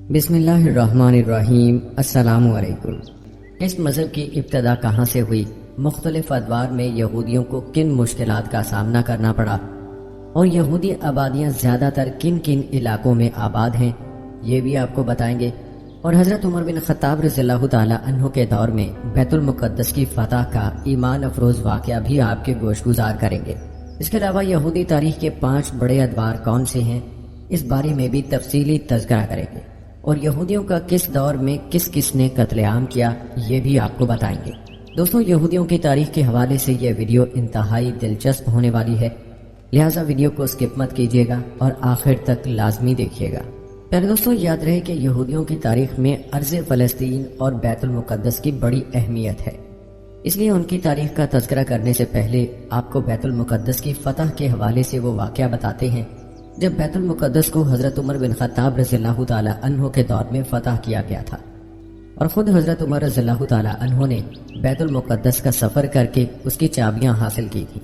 بسم اللہ الرحمن الرحیم۔ السلام علیکم۔ اس مذہب کی ابتدا کہاں سے ہوئی، مختلف ادوار میں یہودیوں کو کن مشکلات کا سامنا کرنا پڑا، اور یہودی آبادیاں زیادہ تر کن کن علاقوں میں آباد ہیں، یہ بھی آپ کو بتائیں گے۔ اور حضرت عمر بن خطاب رضی اللہ تعالی عنہ کے دور میں بیت المقدس کی فتح کا ایمان افروز واقعہ بھی آپ کے گوش گزار کریں گے۔ اس کے علاوہ یہودی تاریخ کے 5 بڑے ادوار کون سے ہیں، اس بارے میں بھی تفصیلی تذکرہ کریں گے، اور یہودیوں کا کس دور میں کس کس نے قتل عام کیا، یہ بھی آپ کو بتائیں گے۔ دوستوں، یہودیوں کی تاریخ کے حوالے سے یہ ویڈیو انتہائی دلچسپ ہونے والی ہے، لہٰذا ویڈیو کو سکپ مت کیجیے گا اور آخر تک لازمی دیکھیے گا۔ پہلے دوستوں یاد رہے کہ یہودیوں کی تاریخ میں ارض فلسطین اور بیت المقدس کی بڑی اہمیت ہے، اس لیے ان کی تاریخ کا تذکرہ کرنے سے پہلے آپ کو بیت المقدس کی فتح کے حوالے سے وہ واقعہ بتاتے ہیں جب بیت المقدس کو حضرت عمر بن خطاب رضی اللہ تعالی عنہ کے دور میں فتح کیا گیا تھا، اور خود حضرت عمر رضی اللہ تعالی عنہ نے بیت المقدس کا سفر کر کے اس کی چابیاں حاصل کی تھیں۔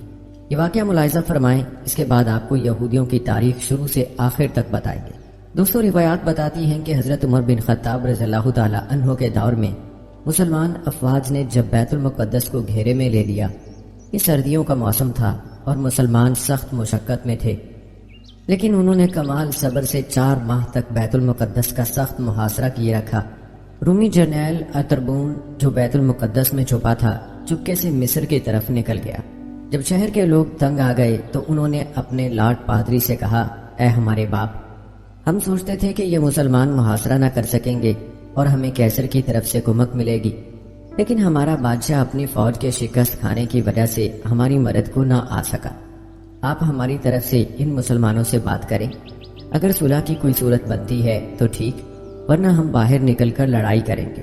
یہ واقعہ ملاحظہ فرمائیں، اس کے بعد آپ کو یہودیوں کی تاریخ شروع سے آخر تک بتائیں گے۔ دوستوں، روایات بتاتی ہیں کہ حضرت عمر بن خطاب رضی اللہ تعالی عنہ کے دور میں مسلمان افواج نے جب بیت المقدس کو گھیرے میں لے لیا، یہ سردیوں کا موسم تھا اور مسلمان سخت مشقت میں تھے، لیکن انہوں نے کمال صبر سے 4 ماہ تک بیت المقدس کا سخت محاصرہ کیے رکھا۔ رومی جرنیل اتربون جو بیت المقدس میں چھپا تھا، چپکے سے مصر کی طرف نکل گیا۔ جب شہر کے لوگ تنگ آ گئے تو انہوں نے اپنے لاٹ پادری سے کہا، اے ہمارے باپ، ہم سوچتے تھے کہ یہ مسلمان محاصرہ نہ کر سکیں گے اور ہمیں کیسر کی طرف سے کمک ملے گی، لیکن ہمارا بادشاہ اپنی فوج کے شکست کھانے کی وجہ سے ہماری مدد کو نہ آ سکا۔ آپ ہماری طرف سے ان مسلمانوں سے بات کریں، اگر صلح کی کوئی صورت بنتی ہے تو ٹھیک، ورنہ ہم باہر نکل کر لڑائی کریں گے،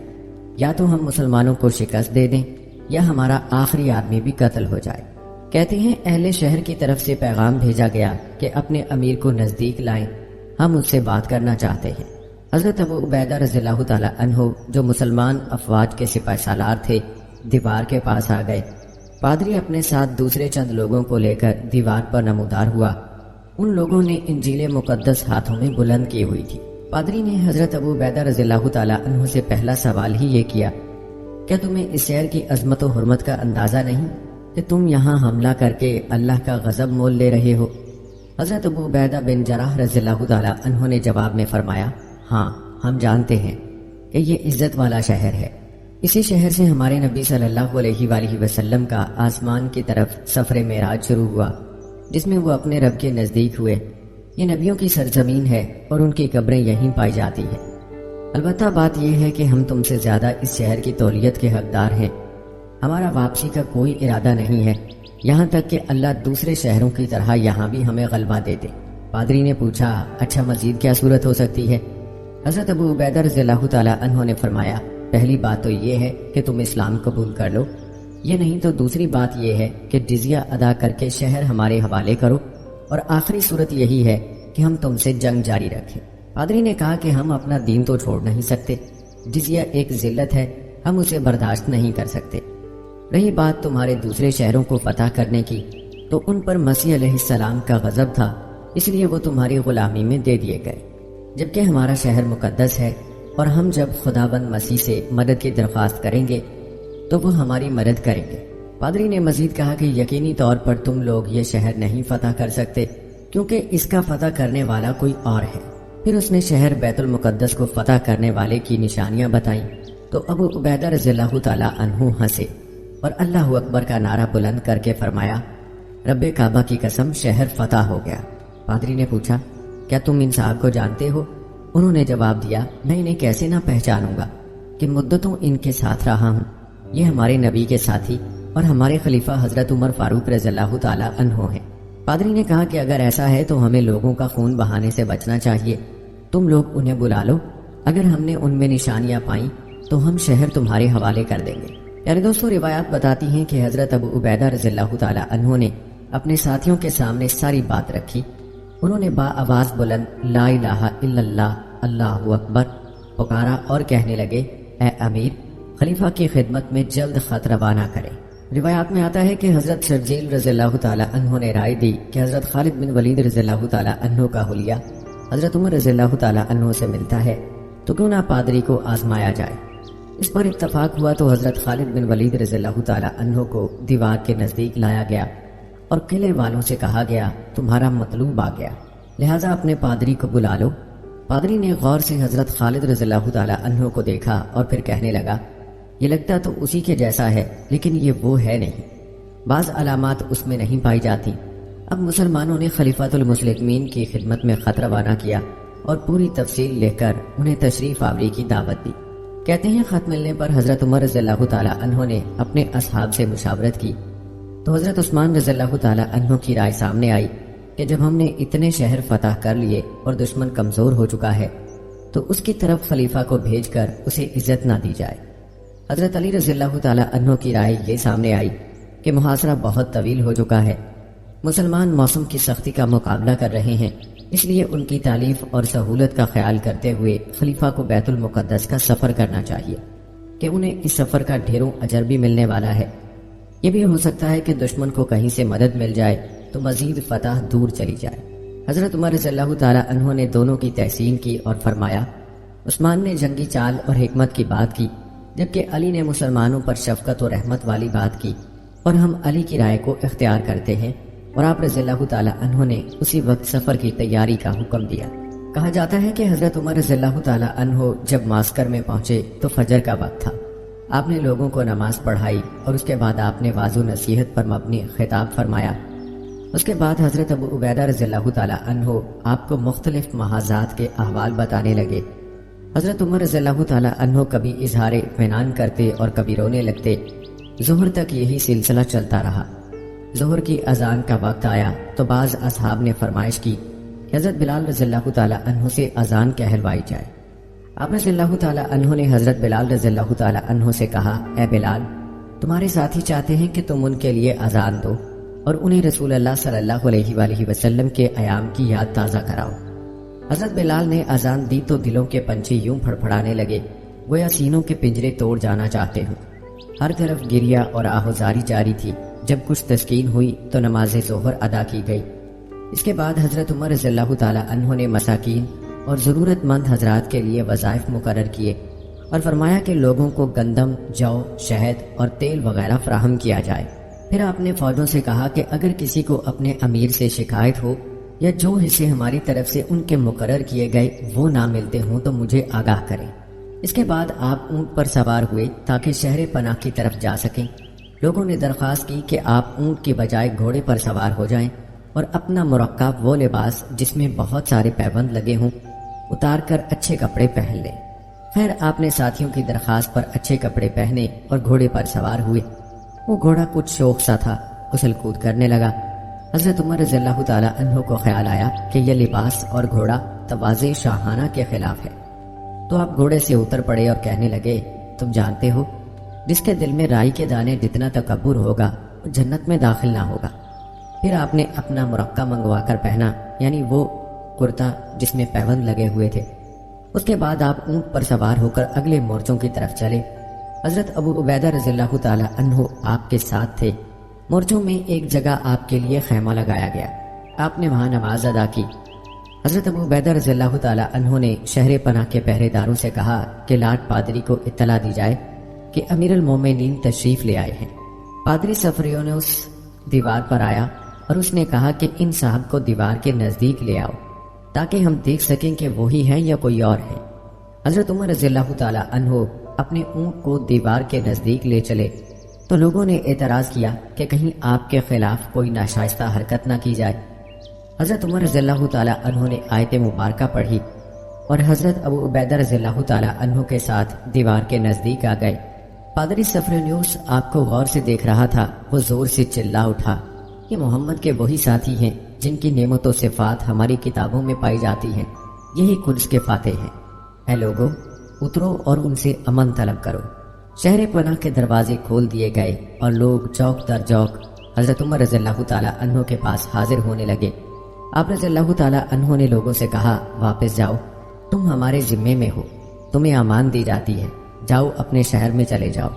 یا تو ہم مسلمانوں کو شکست دے دیں یا ہمارا آخری آدمی بھی قتل ہو جائے۔ کہتے ہیں اہل شہر کی طرف سے پیغام بھیجا گیا کہ اپنے امیر کو نزدیک لائیں، ہم اس سے بات کرنا چاہتے ہیں۔ حضرت ابو عبیدہ رضی اللہ تعالی عنہ جو مسلمان افواج کے سپہ سالار تھے، دیوار کے پاس آ گئے۔ پادری اپنے ساتھ دوسرے چند لوگوں کو لے کر دیوار پر نمودار ہوا۔ ان لوگوں نے انجیل مقدس ہاتھوں میں بلند کی ہوئی تھی۔ پادری نے حضرت ابو عبیدہ رضی اللہ تعالی عنہ سے پہلا سوال ہی یہ کیا، کیا تمہیں اس شہر کی عظمت و حرمت کا اندازہ نہیں کہ تم یہاں حملہ کر کے اللہ کا غضب مول لے رہے ہو؟ حضرت ابو عبیدہ بن جراح رضی اللہ تعالی عنہ نے جواب میں فرمایا، ہاں، ہم جانتے ہیں کہ یہ عزت والا شہر ہے۔ اسی شہر سے ہمارے نبی صلی اللہ علیہ وآلہ وسلم کا آسمان کی طرف سفر معراج شروع ہوا، جس میں وہ اپنے رب کے نزدیک ہوئے۔ یہ نبیوں کی سرزمین ہے اور ان کی قبریں یہیں پائی جاتی ہیں۔ البتہ بات یہ ہے کہ ہم تم سے زیادہ اس شہر کی تولیت کے حقدار ہیں۔ ہمارا واپسی کا کوئی ارادہ نہیں ہے، یہاں تک کہ اللہ دوسرے شہروں کی طرح یہاں بھی ہمیں غلبہ دے دے۔ پادری نے پوچھا، اچھا مزید کیا صورت ہو سکتی ہے؟ حضرت ابو عبیدہ رضی اللہ تعالی عنہ نے فرمایا، پہلی بات تو یہ ہے کہ تم اسلام قبول کر لو، یہ نہیں تو دوسری بات یہ ہے کہ جزیہ ادا کر کے شہر ہمارے حوالے کرو، اور آخری صورت یہی ہے کہ ہم تم سے جنگ جاری رکھیں۔ پادری نے کہا کہ ہم اپنا دین تو چھوڑ نہیں سکتے، جزیہ ایک ذلت ہے، ہم اسے برداشت نہیں کر سکتے۔ رہی بات تمہارے دوسرے شہروں کو فتح کرنے کی، تو ان پر مسیح علیہ السلام کا غضب تھا، اس لیے وہ تمہاری غلامی میں دے دیے گئے، جبکہ ہمارا شہر مقدس ہے، اور ہم جب خداوند مسیح سے مدد کی درخواست کریں گے تو وہ ہماری مدد کریں گے۔ پادری نے مزید کہا کہ یقینی طور پر تم لوگ یہ شہر نہیں فتح کر سکتے، کیونکہ اس کا فتح کرنے والا کوئی اور ہے۔ پھر اس نے شہر بیت المقدس کو فتح کرنے والے کی نشانیاں بتائیں، تو ابو عبیدہ رضی اللہ تعالی عنہ ہنسے اور اللہ اکبر کا نعرہ بلند کر کے فرمایا، رب کعبہ کی قسم، شہر فتح ہو گیا۔ پادری نے پوچھا، کیا تم ان صاحب کو جانتے ہو؟ انہوں نے جواب دیا، میں انہیں کیسے نہ پہچانوں گا کہ مدتوں ان کے ساتھ رہا ہوں، یہ ہمارے نبی کے ساتھی اور ہمارے خلیفہ حضرت عمر فاروق رضی اللہ تعالی عنہ ہیں۔ پادری نے کہا کہ اگر ایسا ہے تو ہمیں لوگوں کا خون بہانے سے بچنا چاہیے، تم لوگ انہیں بلا لو، اگر ہم نے ان میں نشانیاں پائیں تو ہم شہر تمہارے حوالے کر دیں گے۔ یعنی دوستوں، روایات بتاتی ہیں کہ حضرت ابو عبیدہ رضی اللہ تعالی عنہ نے اپنے ساتھیوں کے سامنے ساری بات رکھی۔ انہوں نے با آواز بلند لا الہ الا اللہ، اللہ اکبر پکارا اور کہنے لگے، اے امیر، خلیفہ کی خدمت میں جلد خط روانہ کریں۔ روایات میں آتا ہے کہ حضرت شرجیل رضی اللہ تعالی عنہ نے رائے دی کہ حضرت خالد بن ولید رضی اللہ تعالی عنہ کا حلیہ حضرت عمر رضی اللہ تعالی عنہ سے ملتا ہے، تو کیوں نہ پادری کو آزمایا جائے۔ اس پر اتفاق ہوا تو حضرت خالد بن ولید رضی اللہ تعالیٰ عنہ کو دیوار کے نزدیک لایا گیا اور قلعے والوں سے کہا گیا تمہارا مطلوب آ گیا، لہٰذا اپنے پادری کو بلا لو۔ پادری نے غور سے حضرت خالد رضی اللہ تعالیٰ عنہ کو دیکھا اور پھر کہنے لگا یہ لگتا تو اسی کے جیسا ہے لیکن یہ وہ ہے نہیں، بعض علامات اس میں نہیں پائی جاتی۔ اب مسلمانوں نے خلیفۃ المسلمین کی خدمت میں خط روانہ کیا اور پوری تفصیل لے کر انہیں تشریف آوری کی دعوت دی۔ کہتے ہیں خط ملنے پر حضرت عمر رضی اللہ تعالیٰ عنہ نے اپنے اصحاب سے مشاورت کی تو حضرت عثمان رضی اللہ تعالیٰ عنہ کی رائے سامنے آئی کہ جب ہم نے اتنے شہر فتح کر لیے اور دشمن کمزور ہو چکا ہے تو اس کی طرف خلیفہ کو بھیج کر اسے عزت نہ دی جائے۔ حضرت علی رضی اللہ تعالیٰ عنہ کی رائے یہ سامنے آئی کہ محاصرہ بہت طویل ہو چکا ہے، مسلمان موسم کی سختی کا مقابلہ کر رہے ہیں، اس لیے ان کی تالیف اور سہولت کا خیال کرتے ہوئے خلیفہ کو بیت المقدس کا سفر کرنا چاہیے کہ انہیں اس سفر کا ڈھیروں اجر بھی ملنے والا ہے۔ یہ بھی ہو سکتا ہے کہ دشمن کو کہیں سے مدد مل جائے تو مزید فتح دور چلی جائے۔ حضرت عمر رضی اللہ تعالیٰ عنہ نے دونوں کی تحسین کی اور فرمایا عثمان نے جنگی چال اور حکمت کی بات کی جبکہ علی نے مسلمانوں پر شفقت و رحمت والی بات کی، اور ہم علی کی رائے کو اختیار کرتے ہیں۔ اور آپ رضی اللہ تعالیٰ عنہ نے اسی وقت سفر کی تیاری کا حکم دیا۔ کہا جاتا ہے کہ حضرت عمر رضی اللہ تعالیٰ عنہ جب معسکر میں پہنچے تو فجر کا وقت تھا۔ آپ نے لوگوں کو نماز پڑھائی اور اس کے بعد آپ نے واضح نصیحت پر مبنی خطاب فرمایا۔ اس کے بعد حضرت ابو عبیدہ رضی اللہ تعالیٰ عنہ آپ کو مختلف محاذات کے احوال بتانے لگے۔ حضرت عمر رضی اللہ تعالیٰ عنہ کبھی اظہار اطمینان کرتے اور کبھی رونے لگتے۔ ظہر تک یہی سلسلہ چلتا رہا۔ ظہر کی اذان کا وقت آیا تو بعض اصحاب نے فرمائش کی کہ حضرت بلال رضی اللہ تعالیٰ عنہ سے اذان کہلوائی جائے۔ آپ رضی اللہ تعالیٰ عنہ نے حضرت بلال رضی اللہ تعالیٰ عنہ سے کہا اے بلال، تمہارے ساتھی چاہتے ہیں کہ تم ان کے لیے اذان دو اور انہیں رسول اللہ صلی اللہ علیہ وآلہ وسلم کے ایام کی یاد تازہ کراؤ۔ حضرت بلال نے اذان دی تو دلوں کے پنچھی یوں پھڑپھڑانے لگے گویا سینوں کے پنجرے توڑ جانا چاہتے ہوں۔ ہر طرف گریہ اور آہوزاری جاری تھی۔ جب کچھ تسکین ہوئی تو نماز ظہر ادا کی گئی۔ اس کے بعد حضرت عمر رضی اللہ تعالیٰ عنہ نے مساکین اور ضرورت مند حضرات کے لیے وظائف مقرر کیے اور فرمایا کہ لوگوں کو گندم، جو، شہد اور تیل وغیرہ فراہم کیا جائے۔ پھر آپ نے فوجوں سے کہا کہ اگر کسی کو اپنے امیر سے شکایت ہو یا جو حصے ہماری طرف سے ان کے مقرر کیے گئے وہ نہ ملتے ہوں تو مجھے آگاہ کریں۔ اس کے بعد آپ اونٹ پر سوار ہوئے تاکہ شہر پناہ کی طرف جا سکیں۔ لوگوں نے درخواست کی کہ آپ اونٹ کی بجائے گھوڑے پر سوار ہو جائیں اور اپنا مرکب وہ لباس جس میں بہت سارے پیبند لگے ہوں اتار کر اچھے کپڑے پہن لیں۔ خیر آپ نے ساتھیوں کی درخواست پر اچھے کپڑے پہنے اور گھوڑے پر سوار ہوئے۔ وہ گھوڑا کچھ شوخ سا تھا، اچھل کود کرنے لگا۔ حضرت عمر رضی اللہ تعالیٰ عنہ کو خیال آیا کہ یہ لباس اور گھوڑا تواضع شاہانہ کے خلاف ہے، تو آپ گھوڑے سے اتر پڑے اور کہنے لگے تم جانتے ہو جس کے دل میں رائی کے دانے جتنا تکبر ہوگا وہ جنت میں داخل نہ ہوگا۔ پھر آپ نے اپنا مرقع منگوا کر پہنا، یعنی وہ کرتا جس میں پیوند لگے ہوئے تھے۔ اس کے بعد آپ اونٹ پر سوار ہو کر اگلے مورچوں کی طرف چلے۔ حضرت ابو عبیدہ رضی اللہ تعالیٰ عنہ آپ کے ساتھ تھے۔ مورچوں میں ایک جگہ آپ کے لیے خیمہ لگایا گیا، آپ نے وہاں نماز ادا کی۔ حضرت ابو عبیدہ رضی اللہ تعالیٰ عنہ نے شہر پناہ کے پہرے داروں سے کہا کہ لاٹ پادری کو اطلاع دی جائے کہ امیر المومنین تشریف لے آئے ہیں۔ پادری سفریوں نے اس دیوار پر آیا اور اس نے کہا کہ ان صاحب کو دیوار کے نزدیک لے آؤ تاکہ ہم دیکھ سکیں کہ وہی ہیں یا کوئی اور ہے۔ حضرت عمر رضی اللہ تعالیٰ عنہ اپنے اونٹ کو دیوار کے نزدیک لے چلے تو لوگوں نے اعتراض کیا کہ کہیں آپ کے خلاف کوئی ناشائستہ حرکت نہ کی جائے۔ حضرت عمر رضی اللہ تعالیٰ عنہ نے آیت مبارکہ پڑھی اور حضرت ابو عبیدہ رضی اللہ تعالیٰ عنہ کے ساتھ دیوار کے نزدیک آ گئے۔ پادری سفرینیوس آپ کو غور سے دیکھ رہا تھا، وہ زور سے چلا اٹھا، یہ محمد کے وہی ساتھی ہیں جن کی نعمت و صفات ہماری کتابوں میں پائی جاتی ہیں، یہی قدس کے فاتح ہیں۔ اے لوگو اترو اور ان سے امن طلب کرو۔ شہر پناہ کے دروازے کھول دیے گئے اور لوگ چوک در چوک حضرت عمر رضی اللہ تعالیٰ عنہ کے پاس حاضر ہونے لگے۔ آپ رضی اللہ تعالیٰ عنہ نے لوگوں سے کہا واپس جاؤ، تم ہمارے ذمے میں ہو، تمہیں امان دی جاتی ہے، جاؤ اپنے شہر میں چلے جاؤ۔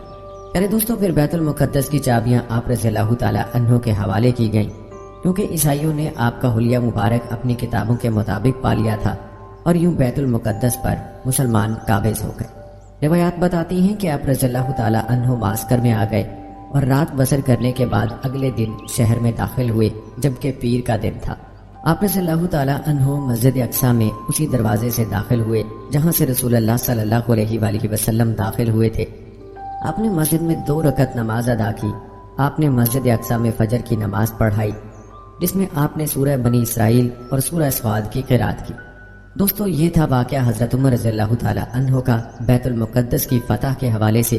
پیارے دوستوں، پھر بیت المقدس کی چابیاں آپ رضی اللہ تعالیٰ عنہ کے حوالے کی گئیں، کیونکہ عیسائیوں نے آپ کا حلیہ مبارک اپنی کتابوں کے مطابق پا لیا تھا، اور یوں بیت المقدس پر مسلمان قابض ہو گئے۔ روایات بتاتی ہیں کہ آپ رضی اللہ تعالیٰ عنہ معسکر میں آ گئے اور رات بسر کرنے کے بعد اگلے دن شہر میں داخل ہوئے، جبکہ پیر کا دن تھا۔ آپ رضی اللہ تعالیٰ عنہ مسجد اقصیٰ میں اسی دروازے سے داخل ہوئے جہاں سے رسول اللہ صلی اللہ علیہ وآلہ وسلم داخل ہوئے تھے۔ آپ نے مسجد میں 2 رکعت نماز ادا کی۔ آپ نے مسجد اقصیٰ میں فجر کی نماز پڑھائی، جس میں آپ نے سورہ بنی اسرائیل اور سورہ صاد کی قرات کی۔ دوستو، یہ تھا واقعہ حضرت عمر رضی اللہ تعالیٰ عنہ کا بیت المقدس کی فتح کے حوالے سے۔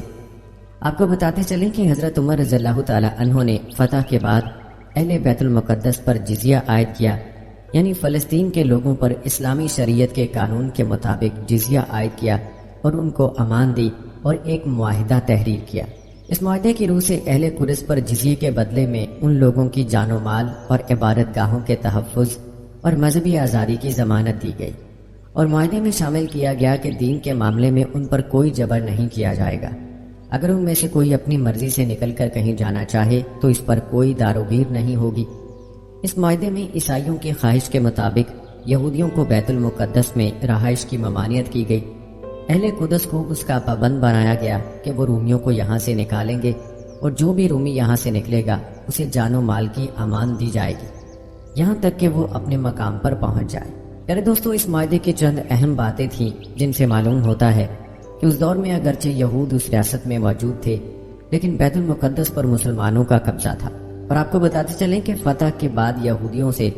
آپ کو بتاتے چلیں کہ حضرت عمر رضی اللہ تعالیٰ عنہ نے فتح کے بعد اہل بیت المقدس پر جزیہ عائد کیا، یعنی فلسطین کے لوگوں پر اسلامی شریعت کے قانون کے مطابق جزیہ عائد کیا اور ان کو امان دی اور ایک معاہدہ تحریر کیا۔ اس معاہدے کی روح سے اہل قدس پر جزیے کے بدلے میں ان لوگوں کی جان و مال اور عبادت گاہوں کے تحفظ اور مذہبی آزادی کی ضمانت دی گئی، اور معاہدے میں شامل کیا گیا کہ دین کے معاملے میں ان پر کوئی جبر نہیں کیا جائے گا۔ اگر ان میں سے کوئی اپنی مرضی سے نکل کر کہیں جانا چاہے تو اس پر کوئی داروگیر نہیں ہوگی۔ اس معاہدے میں عیسائیوں کی خواہش کے مطابق یہودیوں کو بیت المقدس میں رہائش کی ممانعت کی گئی۔ اہل قدس کو اس کا پابند بنایا گیا کہ وہ رومیوں کو یہاں سے نکالیں گے، اور جو بھی رومی یہاں سے نکلے گا اسے جان و مال کی امان دی جائے گی، یہاں تک کہ وہ اپنے مقام پر پہنچ جائے۔ پیارے دوستو، اس معاہدے کی چند اہم باتیں تھیں جن سے معلوم ہوتا ہے کہ اس دور میں اگرچہ یہود اس ریاست میں موجود تھے، لیکن بیت المقدس پر مسلمانوں کا قبضہ تھا۔ اور آپ کو بتاتے چلیں کہ فتح کے بعد یہودیوں سے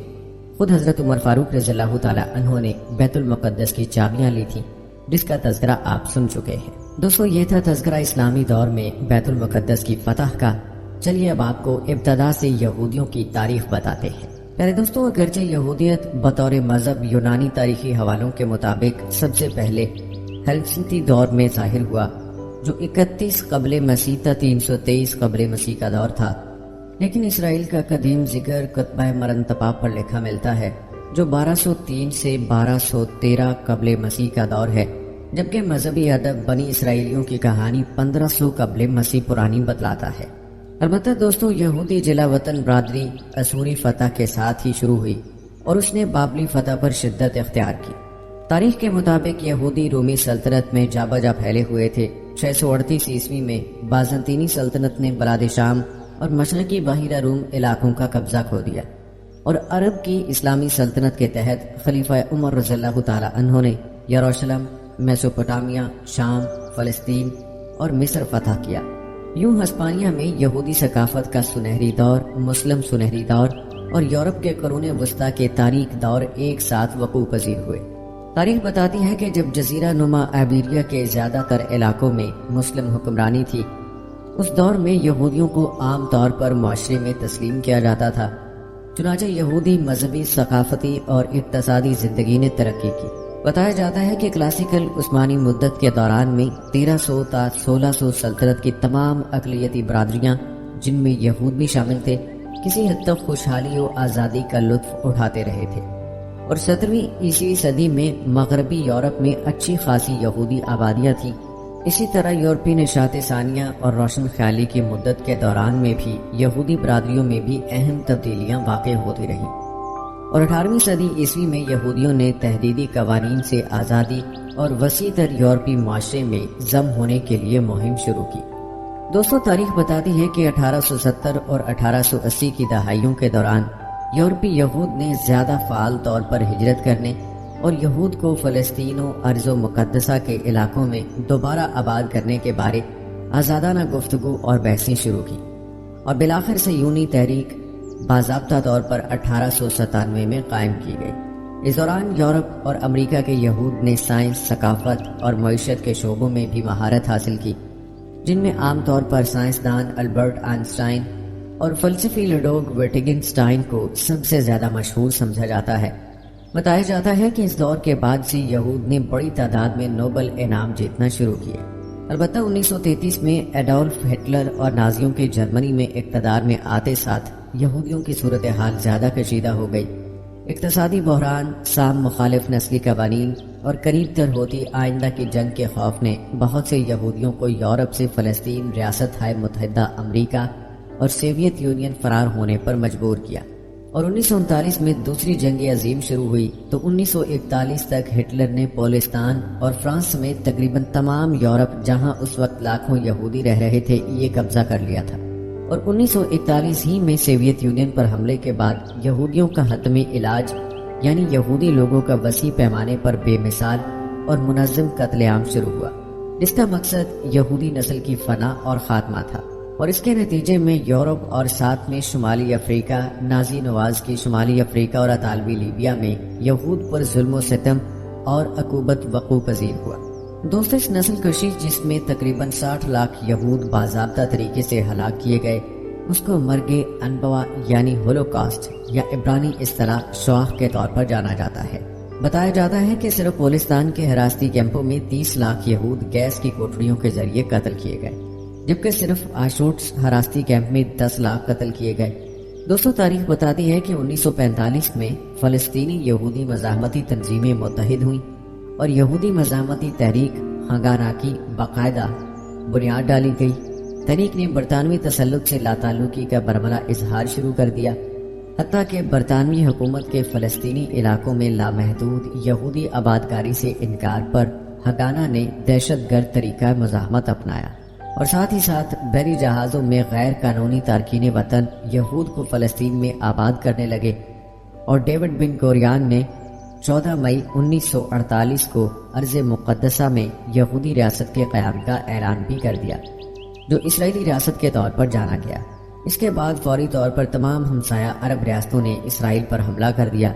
خود حضرت عمر فاروق رضی اللہ تعالیٰ عنہ نے بیت المقدس کی چابیاں لی تھیں، جس کا تذکرہ آپ سن چکے ہیں۔ دوستو، یہ تھا تذکرہ اسلامی دور میں بیت المقدس کی فتح کا۔ چلیے اب آپ کو ابتدا سے یہودیوں کی تاریخ بتاتے ہیں۔ پیارے دوستو، اگرچہ یہودیت بطور مذہب یونانی تاریخی حوالوں کے مطابق سب سے پہلے ہلسنتی دور میں ظاہر ہوا، جو 31 قبل مسیح تا 323 قبل مسیح کا دور تھا، لیکن اسرائیل کا قدیم ذکر کتبہ مرنتپا پر لکھا ملتا ہے، جو 1203 سے 1213 قبل مسیح کا دور ہے، جبکہ مذہبی ادب بنی اسرائیلیوں کی کہانی 1500 قبل مسیح پرانی بتلاتا ہے۔ البتہ دوستو، یہودی جلا وطن برادری اسوری فتح کے ساتھ ہی شروع ہوئی اور اس نے بابلی فتح پر شدت اختیار کی۔ تاریخ کے مطابق یہودی رومی سلطنت میں جا بجا پھیلے ہوئے تھے۔ 638 عیسوی میں بازنطینی سلطنت نے بلاد شام اور مشرقی بحیرہ روم علاقوں کا قبضہ کھو دیا، اور عرب کی اسلامی سلطنت کے تحت خلیفہ عمر رضی اللہ تعالی عنہ نے یروشلم، میسوپوٹامیہ، شام، فلسطین اور مصر فتح کیا۔ یوں ہسپانیہ میں یہودی ثقافت کا سنہری دور، مسلم سنہری دور اور یورپ کے قرون وسطیٰ کے تاریک دور ایک ساتھ وقوع پذیر ہوئے۔ تاریخ بتاتی ہے کہ جب جزیرہ نما آئبیریا کے زیادہ تر علاقوں میں مسلم حکمرانی تھی، اس دور میں یہودیوں کو عام طور پر معاشرے میں تسلیم کیا جاتا تھا۔ چنانچہ یہودی مذہبی، ثقافتی اور اقتصادی زندگی نے ترقی کی۔ بتایا جاتا ہے کہ کلاسیکل عثمانی مدت کے دوران میں 1300 تا 1600 سلطنت کی تمام اقلیتی برادریاں، جن میں یہود بھی شامل تھے، کسی حد تک خوشحالی و آزادی کا لطف اٹھاتے رہے تھے، اور 17ویں عیسوی صدی میں مغربی یورپ میں اچھی خاصی یہودی آبادیاں تھیں۔ اسی طرح یورپی نشاط ثانیہ اور روشن خیالی کی مدت کے دوران میں بھی یہودی برادریوں میں بھی اہم تبدیلیاں واقع ہوتی رہیں، اور 18ویں صدی عیسوی میں یہودیوں نے تحدیدی قوانین سے آزادی اور وسیع تر یورپی معاشرے میں ضم ہونے کے لیے مہم شروع کی۔ دوستو، تاریخ بتاتی ہے کہ 1870 اور 1880 کی دہائیوں کے دوران یورپی یہود نے زیادہ فعال طور پر ہجرت کرنے اور یہود کو فلسطین و ارض و مقدسہ کے علاقوں میں دوبارہ آباد کرنے کے بارے آزادانہ گفتگو اور بحثیں شروع کی، اور بالآخر سے یونی تحریک باضابطہ طور پر 1897 میں قائم کی گئی۔ اس دوران یورپ اور امریکہ کے یہود نے سائنس، ثقافت اور معیشت کے شعبوں میں بھی مہارت حاصل کی، جن میں عام طور پر سائنسدان البرٹ آئنسٹائن اور فلسفی لڈوگ وٹگنسٹائن کو سب سے زیادہ مشہور سمجھا جاتا ہے۔ بتایا جاتا ہے کہ اس دور کے بعد سے یہود نے بڑی تعداد میں نوبل انعام جیتنا شروع کیے۔ البتہ 1933 میں ایڈولف ہٹلر اور نازیوں کے جرمنی میں اقتدار میں آتے ساتھ یہودیوں کی صورتحال زیادہ کشیدہ ہو گئی۔ اقتصادی بحران، سام مخالف نسلی قوانین اور قریب تر ہوتی آئندہ کی جنگ کے خوف نے بہت سے یہودیوں کو یورپ سے فلسطین، ریاست ہائے متحدہ امریکہ اور سوویت یونین فرار ہونے پر مجبور کیا، اور 1939 میں دوسری جنگ عظیم شروع ہوئی تو 1941 تک ہٹلر نے پولستان اور فرانس سمیت تقریباً تمام یورپ جہاں اس وقت لاکھوں یہودی رہ رہے تھے یہ قبضہ کر لیا تھا، اور 1941 ہی میں سوویت یونین پر حملے کے بعد یہودیوں کا حتمی علاج یعنی یہودی لوگوں کا وسیع پیمانے پر بے مثال اور منظم قتل عام شروع ہوا، جس کا مقصد یہودی نسل کی فنا اور خاتمہ تھا، اور اس کے نتیجے میں یورپ اور ساتھ میں شمالی افریقہ، نازی نواز کی شمالی افریقہ اور اطالوی لیبیا میں یہود پر ظلم و ستم اور عقوبت وقوع پذیر ہوا۔ دوستو، اس نسل کشی جس میں تقریباً 60 لاکھ یہود باضابطہ طریقے سے ہلاک کیے گئے، اس کو مرگ انبوا یعنی ہولوکاسٹ یا عبرانی اصطلاح شواخ کے طور پر جانا جاتا ہے۔ بتایا جاتا ہے کہ صرف پولستان کے حراستی کیمپوں میں 30 لاکھ یہود گیس کی کوٹڑیوں کے ذریعے قتل کیے گئے، جبکہ صرف آشوٹس حراستی کیمپ میں 10 لاکھ قتل کیے گئے۔ دوستو، تاریخ بتاتی ہے کہ 1945 میں فلسطینی یہودی مزاحمتی تنظیمیں متحد ہوئیں اور یہودی مزاحمتی تحریک ہنگارا کی باقاعدہ بنیاد ڈالی گئی۔ تحریک نے برطانوی تسلط سے لاتعلقی کا برملا اظہار شروع کر دیا، حتیٰ کہ برطانوی حکومت کے فلسطینی علاقوں میں لامحدود یہودی آبادکاری سے انکار پر ہنگانا نے دہشت گرد طریقہ مزاحمت اپنایا، اور ساتھ ہی ساتھ بحری جہازوں میں غیر قانونی تارکین وطن یہود کو فلسطین میں آباد کرنے لگے، اور ڈیوڈ بن گوریان نے 14 مئی 1948 کو ارض مقدسہ میں یہودی ریاست کے قیام کا اعلان بھی کر دیا، جو اسرائیلی ریاست کے طور پر جانا گیا۔ اس کے بعد فوری طور پر تمام ہمسایہ عرب ریاستوں نے اسرائیل پر حملہ کر دیا،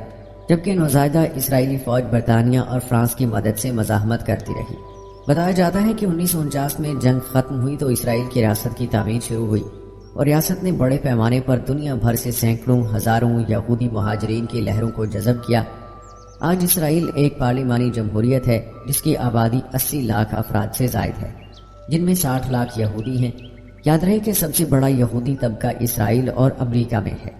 جبکہ نوزائیدہ اسرائیلی فوج برطانیہ اور فرانس کی مدد سے مزاحمت کرتی رہی۔ بتایا جاتا ہے کہ 1949 میں جنگ ختم ہوئی تو اسرائیل کی ریاست کی تعمیر شروع ہوئی، اور ریاست نے بڑے پیمانے پر دنیا بھر سے سینکڑوں ہزاروں یہودی مہاجرین کی لہروں کو جذب کیا۔ آج اسرائیل ایک پارلیمانی جمہوریت ہے جس کی آبادی 80 لاکھ افراد سے زائد ہے، جن میں 60 لاکھ یہودی ہیں۔ یاد رہے کہ سب سے بڑا یہودی طبقہ اسرائیل اور امریکہ میں ہے،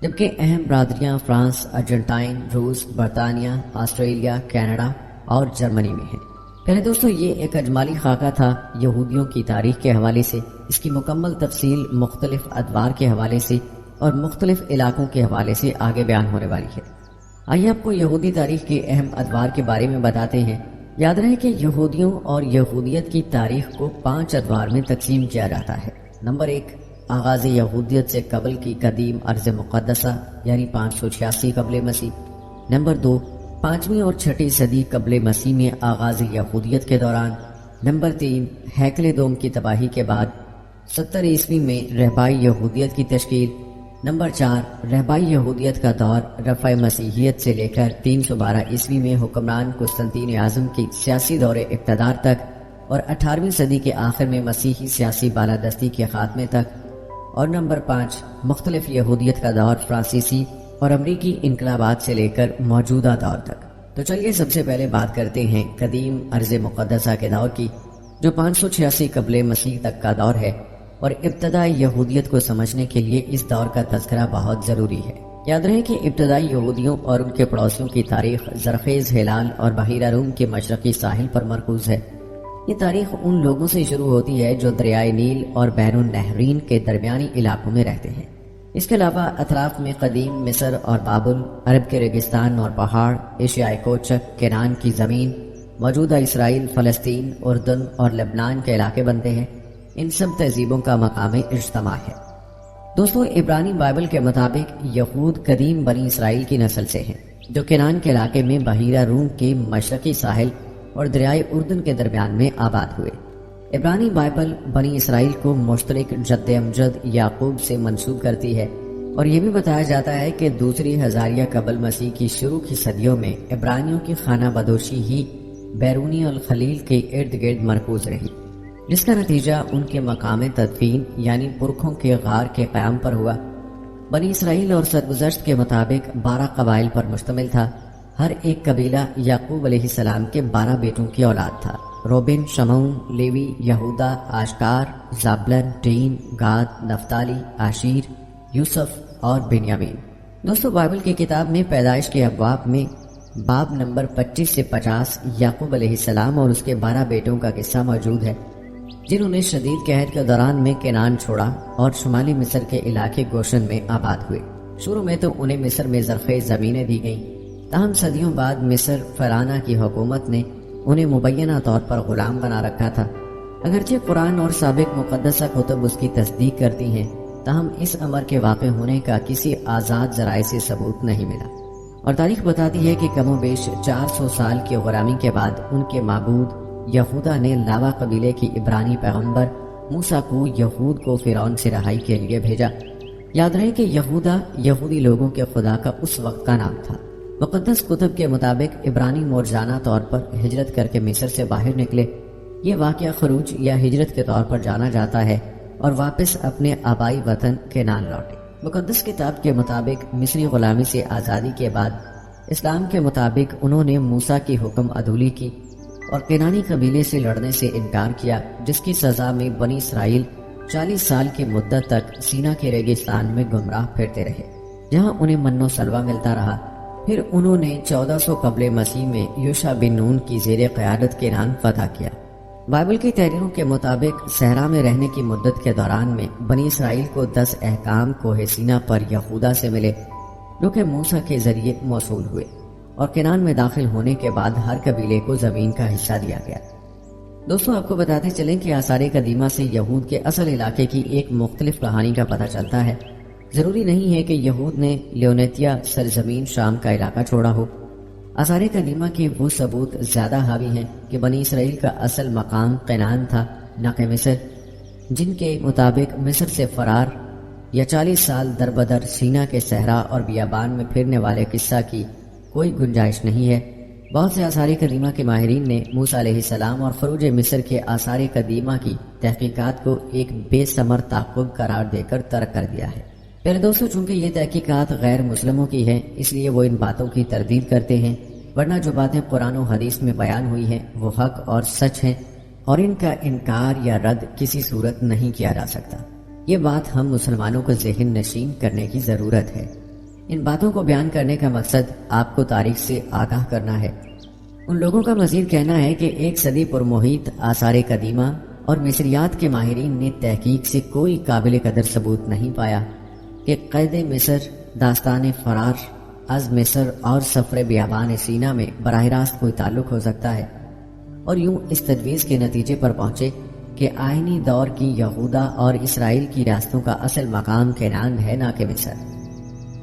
جبکہ اہم برادریاں فرانس، ارجنٹائن، روس، برطانیہ، آسٹریلیا، کینیڈا اور جرمنی میں ہیں۔ پہلے دوستو، یہ ایک اجمالی خاکہ تھا یہودیوں کی تاریخ کے حوالے سے۔ اس کی مکمل تفصیل مختلف ادوار کے حوالے سے اور مختلف علاقوں کے حوالے سے آگے بیان ہونے والی ہے۔ آئیے آپ کو یہودی تاریخ کے اہم ادوار کے بارے میں بتاتے ہیں۔ یاد رہے کہ یہودیوں اور یہودیت کی تاریخ کو 5 ادوار میں تقسیم کیا جاتا ہے۔ نمبر 1، آغاز یہودیت سے قبل کی قدیم ارض مقدسہ یعنی 586 قبل مسیح۔ نمبر 2، 5ویں اور 6ٹھی صدی قبل مسیح میں آغاز یہودیت کے دوران۔ نمبر 3، ہیکل دوم کی تباہی کے بعد 70 عیسوی میں رہبائی یہودیت کی تشکیل۔ نمبر 4، رہبائی یہودیت کا دور رفع مسیحیت سے لے کر 312 عیسوی میں حکمران قسطنطین اعظم کی سیاسی دور اقتدار تک، اور 18ویں صدی کے آخر میں مسیحی سیاسی بالادستی کے خاتمے تک۔ اور نمبر 5، مختلف یہودیت کا دور فرانسیسی اور امریکی انقلابات سے لے کر موجودہ دور تک۔ تو چلیے سب سے پہلے بات کرتے ہیں قدیم ارض مقدسہ کے دور کی، جو 586 قبل مسیح تک کا دور ہے، اور ابتدائی یہودیت کو سمجھنے کے لیے اس دور کا تذکرہ بہت ضروری ہے۔ یاد رہے کہ ابتدائی یہودیوں اور ان کے پڑوسیوں کی تاریخ زرخیز ہلال اور بحیرہ روم کے مشرقی ساحل پر مرکوز ہے۔ یہ تاریخ ان لوگوں سے شروع ہوتی ہے جو دریائے نیل اور بحر النہرین کے درمیانی علاقوں میں رہتے ہیں۔ اس کے علاوہ اطراف میں قدیم مصر اور بابل، عرب کے ریگستان اور پہاڑ، ایشیائی کوچک، کینان کی زمین، موجودہ اسرائیل، فلسطین، اردن اور لبنان کے علاقے بنتے ہیں۔ ان سب تہذیبوں کا مقام اجتماع ہے۔ دوستو، عبرانی بائبل کے مطابق یہود قدیم بنی اسرائیل کی نسل سے ہیں، جو کینان کے علاقے میں بحیرہ روم کے مشرقی ساحل اور دریائے اردن کے درمیان میں آباد ہوئے۔ عبرانی بائبل بنی اسرائیل کو مشترک جد امجد یعقوب سے منسوب کرتی ہے، اور یہ بھی بتایا جاتا ہے کہ دوسری ہزاریہ قبل مسیح کی شروع کی صدیوں میں عبرانیوں کی خانہ بدوشی ہی بیرونی الخلیل کے ارد گرد مرکوز رہی، جس کا نتیجہ ان کے مقام تدفین یعنی پرکھوں کے غار کے قیام پر ہوا۔ بنی اسرائیل اور سرگزشت کے مطابق 12 قبائل پر مشتمل تھا۔ ہر ایک قبیلہ یعقوب علیہ السلام کے 12 بیٹوں کی اولاد تھا: روبن، شمعون، لیوی، یہودا، آشکار، زابلن، ڈین، گاد، نفتالی، آشیر، یوسف اور بنیامین۔ دوستو، بائبل کی کتاب میں پیدائش کے ابواب میں باب نمبر 25 سے 50 یعقوب علیہ السلام اور اس کے 12 بیٹوں کا قصہ موجود ہے، جنہوں نے شدید قحط کے دوران میں کینان چھوڑا اور شمالی مصر کے علاقے گوشن میں آباد ہوئے۔ شروع میں تو انہیں مصر میں زرخیز زمینیں دی گئیں، تاہم صدیوں بعد مصر فرعونہ کی حکومت نے انہیں مبینہ طور پر غلام بنا رکھا تھا۔ اگرچہ قرآن اور سابق مقدسہ کتب اس کی تصدیق کرتی ہیں، تاہم اس امر کے واقع ہونے کا کسی آزاد ذرائع سے ثبوت نہیں ملا، اور تاریخ بتاتی ہے کہ کم و بیش 400 سال کی غلامی کے بعد ان کے معبود یہودا نے لاوا قبیلے کی عبرانی پیغمبر موسیٰ کو یہود کو فرعون سے رہائی کے لیے بھیجا۔ یاد رہے کہ یہودا یہودی لوگوں کے خدا کا اس وقت کا نام تھا۔ مقدس کتب کے مطابق عبرانی موجزانہ طور پر ہجرت کر کے مصر سے باہر نکلے۔ یہ واقعہ خروج یا ہجرت کے طور پر جانا جاتا ہے، اور واپس اپنے آبائی وطن کنعان لوٹے۔ مقدس کتاب کے مطابق مصری غلامی سے آزادی کے بعد اسلام کے مطابق انہوں نے موسیٰ کی حکم عدولی کی اور کنعانی قبیلے سے لڑنے سے انکار کیا، جس کی سزا میں بنی اسرائیل 40 سال کی مدت تک سینا کے ریگستان میں گمراہ پھرتے رہے، جہاں انہیں من و سلوہ ملتا رہا۔ پھر انہوں نے 1400 قبل مسیح میں یوشع بن نون کی زیر قیادت کنعان فتح کیا۔ بائبل کی تحریروں کے مطابق صحرا میں رہنے کی مدت کے دوران میں بنی اسرائیل کو 10 احکام کوہ سینا پر یہودا سے ملے، جو کہ موسیٰ کے ذریعے موصول ہوئے، اور کنعان میں داخل ہونے کے بعد ہر قبیلے کو زمین کا حصہ دیا گیا۔ دوستوں، آپ کو بتاتے چلیں کہ آثار قدیمہ سے یہود کے اصل علاقے کی ایک مختلف کہانی کا پتہ چلتا ہے۔ ضروری نہیں ہے کہ یہود نے لیونیتیا سرزمین شام کا علاقہ چھوڑا ہو۔ آثار قدیمہ کے وہ ثبوت زیادہ حاوی ہیں کہ بنی اسرائیل کا اصل مقام کنعان تھا، نہ کہ مصر، جن کے مطابق مصر سے فرار یا 40 سال در بدر سینا کے صحرا اور بیابان میں پھرنے والے قصہ کی کوئی گنجائش نہیں ہے۔ بہت سے آثار قدیمہ کے ماہرین نے موسیٰ علیہ السلام اور خروج مصر کے آثار قدیمہ کی تحقیقات کو ایک بے ثمر تعاقب قرار دے کر ترک کر دیا ہے۔ پہلے دوستوں، چونکہ یہ تحقیقات غیر مسلموں کی ہیں، اس لیے وہ ان باتوں کی تردید کرتے ہیں، ورنہ جو باتیں قرآن و حدیث میں بیان ہوئی ہیں وہ حق اور سچ ہیں، اور ان کا انکار یا رد کسی صورت نہیں کیا جا سکتا۔ یہ بات ہم مسلمانوں کو ذہن نشین کرنے کی ضرورت ہے۔ ان باتوں کو بیان کرنے کا مقصد آپ کو تاریخ سے آگاہ کرنا ہے۔ ان لوگوں کا مزید کہنا ہے کہ 1 صدی پر محیط آثار قدیمہ اور مصریات کے ماہرین نے تحقیق سے کوئی قابل قدر ثبوت نہیں پایا کہ قید مصر، داستان فرار از مصر اور سفر بیابان سینا میں براہ راست کوئی تعلق ہو سکتا ہے، اور یوں اس تجویز کے نتیجے پر پہنچے کہ آئینی دور کی یہودا اور اسرائیل کی ریاستوں کا اصل مقام کنعان ہے، نہ کہ مصر۔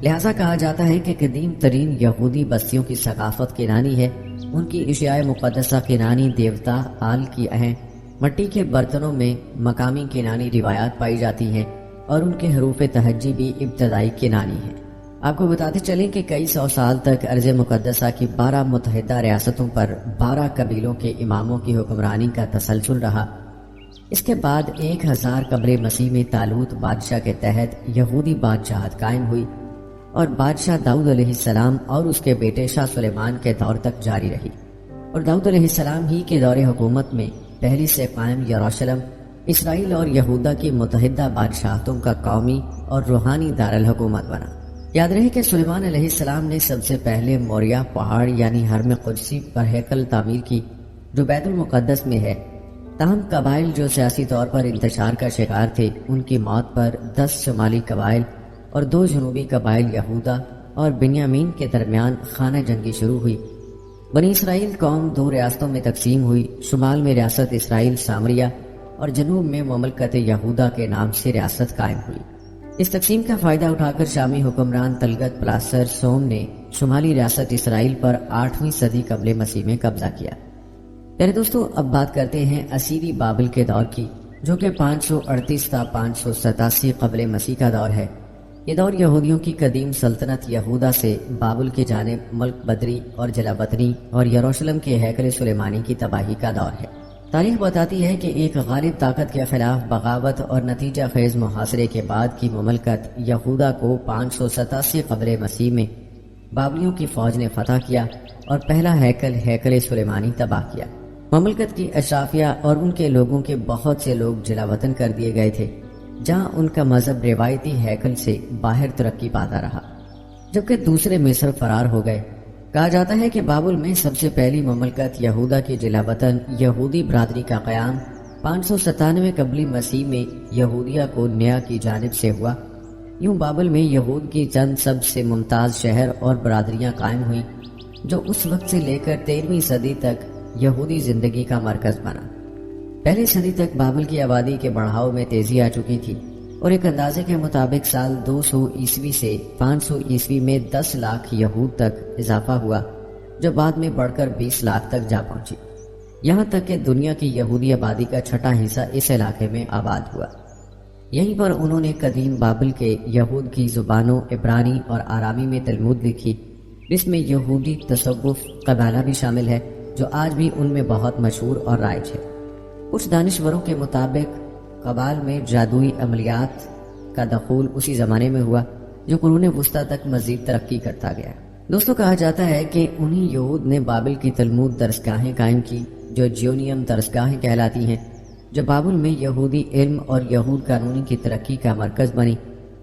لہذا کہا جاتا ہے کہ قدیم ترین یہودی بستیوں کی ثقافت کنعانی ہے۔ ان کی اشیاء مقدسہ کنعانی دیوتا آل کی ہیں، مٹی کے برتنوں میں مقامی کنعانی روایات پائی جاتی ہیں، اور ان کے حروف تہجی بھی ابتدائی کنعانی ہیں۔ آپ کو بتاتے چلیں کہ کئی 100 سال تک ارض مقدسہ کی 12 متحدہ ریاستوں پر 12 قبیلوں کے اماموں کی حکمرانی کا تسلسل رہا۔ اس کے بعد 1000 قبل مسیح میں طالوت بادشاہ کے تحت یہودی بادشاہت قائم ہوئی، اور بادشاہ داؤد علیہ السلام اور اس کے بیٹے شاہ سلیمان کے دور تک جاری رہی، اور داؤد علیہ السلام ہی کے دور حکومت میں پہلی سے قائم یروشلم اسرائیل اور یہودا کی متحدہ بادشاہتوں کا قومی اور روحانی دارالحکومت بنا۔ یاد رہے کہ سلیمان علیہ السلام نے سب سے پہلے موریہ پہاڑ یعنی حرم قدسی پر ہیکل تعمیر کی، جو بیت المقدس میں ہے۔ تاہم قبائل جو سیاسی طور پر انتشار کا شکار تھے، ان کی موت پر 10 شمالی قبائل اور 2 جنوبی قبائل یہودا اور بنیامین کے درمیان خانہ جنگی شروع ہوئی۔ بنی اسرائیل قوم 2 ریاستوں میں تقسیم ہوئی، شمال میں ریاست اسرائیل سامریہ اور جنوب میں مملکت یہودا کے نام سے ریاست قائم ہوئی۔ اس تقسیم کا فائدہ اٹھا کر شامی حکمران تلگت پلاسر سوم نے شمالی ریاست اسرائیل پر 8ویں صدی قبل مسیح میں قبضہ کیا۔ پہلے دوستوں، اب بات کرتے ہیں اسیری بابل کے دور کی، جو کہ 538 تا 587 قبل مسیح کا دور ہے۔ یہ دور یہودیوں کی قدیم سلطنت یہودا سے بابل کی جانب ملک بدری اور جلاوطنی اور یروشلم کے ہیکل سلیمانی کی تباہی کا دور ہے۔ تاریخ بتاتی ہے کہ ایک غالب طاقت کے خلاف بغاوت اور نتیجہ خیز محاصرے کے بعد کی مملکت یہودا کو 587 قبل مسیح میں بابلیوں کی فوج نے فتح کیا اور پہلا ہیکل سلیمانی تباہ کیا۔ مملکت کی اشرافیہ اور ان کے لوگوں کے بہت سے لوگ جلاوطن کر دیے گئے تھے، جہاں ان کا مذہب روایتی ہیکل سے باہر ترقی پاتا رہا، جبکہ دوسرے مصر فرار ہو گئے۔ کہا جاتا ہے کہ بابل میں سب سے پہلی مملکت یہودا کی جلاوطن یہودی برادری کا قیام 597 قبل مسیح میں یہودیہ کو نیا کی جانب سے ہوا۔ یوں بابل میں یہود کی چند سب سے ممتاز شہر اور برادریاں قائم ہوئیں جو اس وقت سے لے کر 13ویں صدی تک یہودی زندگی کا مرکز بنا۔ پہلی صدی تک بابل کی آبادی کے بڑھاؤ میں تیزی آ چکی تھی اور ایک اندازے کے مطابق سال 200 عیسوی سے 500 عیسوی میں 10 لاکھ یہود تک اضافہ ہوا، جو بعد میں بڑھ کر 20 لاکھ تک جا پہنچی، یہاں تک کہ دنیا کی یہودی آبادی کا چھٹا حصہ اس علاقے میں آباد ہوا۔ یہیں پر انہوں نے قدیم بابل کے یہود کی زبانوں عبرانی اور آرامی میں تلمود لکھی، جس میں یہودی تصوف قبالہ بھی شامل ہے جو آج بھی ان میں بہت مشہور اور رائج ہے۔ کچھ دانشوروں کے مطابق قبال میں جادوئی عملیات کا دخول اسی زمانے میں ہوا جو قرون وسطیٰ تک مزید ترقی کرتا گیا۔ دوستوں، کہا جاتا ہے کہ انہی یہود نے بابل کی تلمود درسگاہیں قائم کی جو جیونیم درسگاہیں کہلاتی ہیں، جو بابل میں یہودی علم اور یہود قانونی کی ترقی کا مرکز بنی۔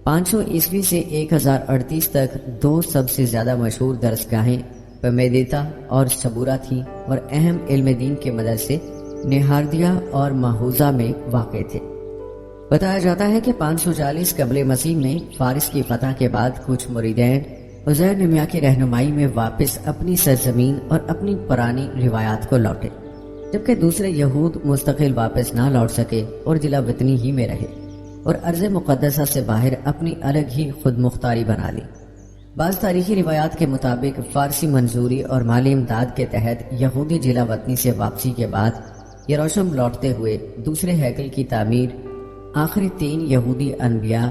500 عیسوی سے 1038 تک دو سب سے زیادہ مشہور درسگاہیں پمیدیتا اور صبورہ تھیں اور اہم علم دین کے مدرسے نہاردیہ اور ماہوزہ میں واقع تھے۔ بتایا جاتا ہے کہ 540 قبل مسیح میں فارس کی فتح کے بعد کچھ مریدین عزیر نمیا کی رہنمائی میں واپس اپنی سرزمین اور اپنی پرانی روایات کو لوٹے، جبکہ دوسرے یہود مستقل واپس نہ لوٹ سکے اور جلا وطنی ہی میں رہے اور ارض مقدسہ سے باہر اپنی الگ ہی خود مختاری بنا لی۔ بعض تاریخی روایات کے مطابق فارسی منظوری اور مالی امداد کے تحت یہودی جلا وطنی سے واپسی کے بعد یروشلم لوٹتے ہوئے دوسرے ہیکل کی تعمیر آخری 3 یہودی انبیاء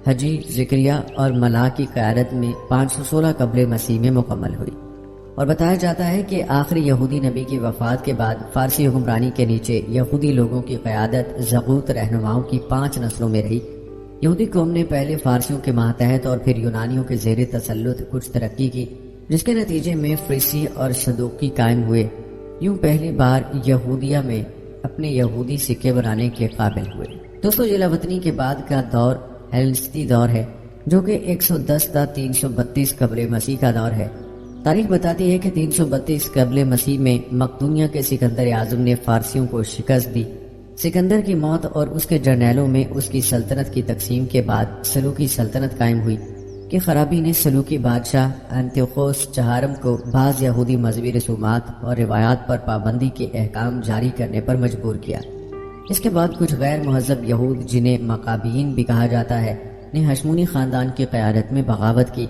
حجی، زکریہ اور ملا کی قیادت میں 516 قبل مسیح میں مکمل ہوئی، اور بتایا جاتا ہے کہ آخری یہودی نبی کی وفات کے بعد فارسی حکمرانی کے نیچے یہودی لوگوں کی قیادت زغوت رہنماؤں کی 5 نسلوں میں رہی۔ یہودی قوم نے پہلے فارسیوں کے ماتحت اور پھر یونانیوں کے زیر تسلط کچھ ترقی کی، جس کے نتیجے میں فریسی اور صدوقی قائم ہوئے۔ یوں پہلی بار یہودیہ میں اپنے یہودی سکے بنانے کے قابل ہوئے۔ دوستو، جلا وطنی کے بعد کا دور ہیلنسٹی دور ہے، جو کہ 110 تا 332 قبل مسیح کا دور ہے۔ تاریخ بتاتی ہے کہ 332 قبل مسیح میں مقدونیہ کے سکندر اعظم نے فارسیوں کو شکست دی۔ سکندر کی موت اور اس کے جرنیلوں میں اس کی سلطنت کی تقسیم کے بعد سلوکی سلطنت قائم ہوئی کہ خرابی نے سلوکی بادشاہ انتیوخوس چہارم کو بعض یہودی مذہبی رسومات اور روایات پر پابندی کے احکام جاری کرنے پر مجبور کیا۔ اس کے بعد کچھ غیر مہذب یہود، جنہیں مقابیین بھی کہا جاتا ہے، نے ہشمونی خاندان کی قیادت میں بغاوت کی۔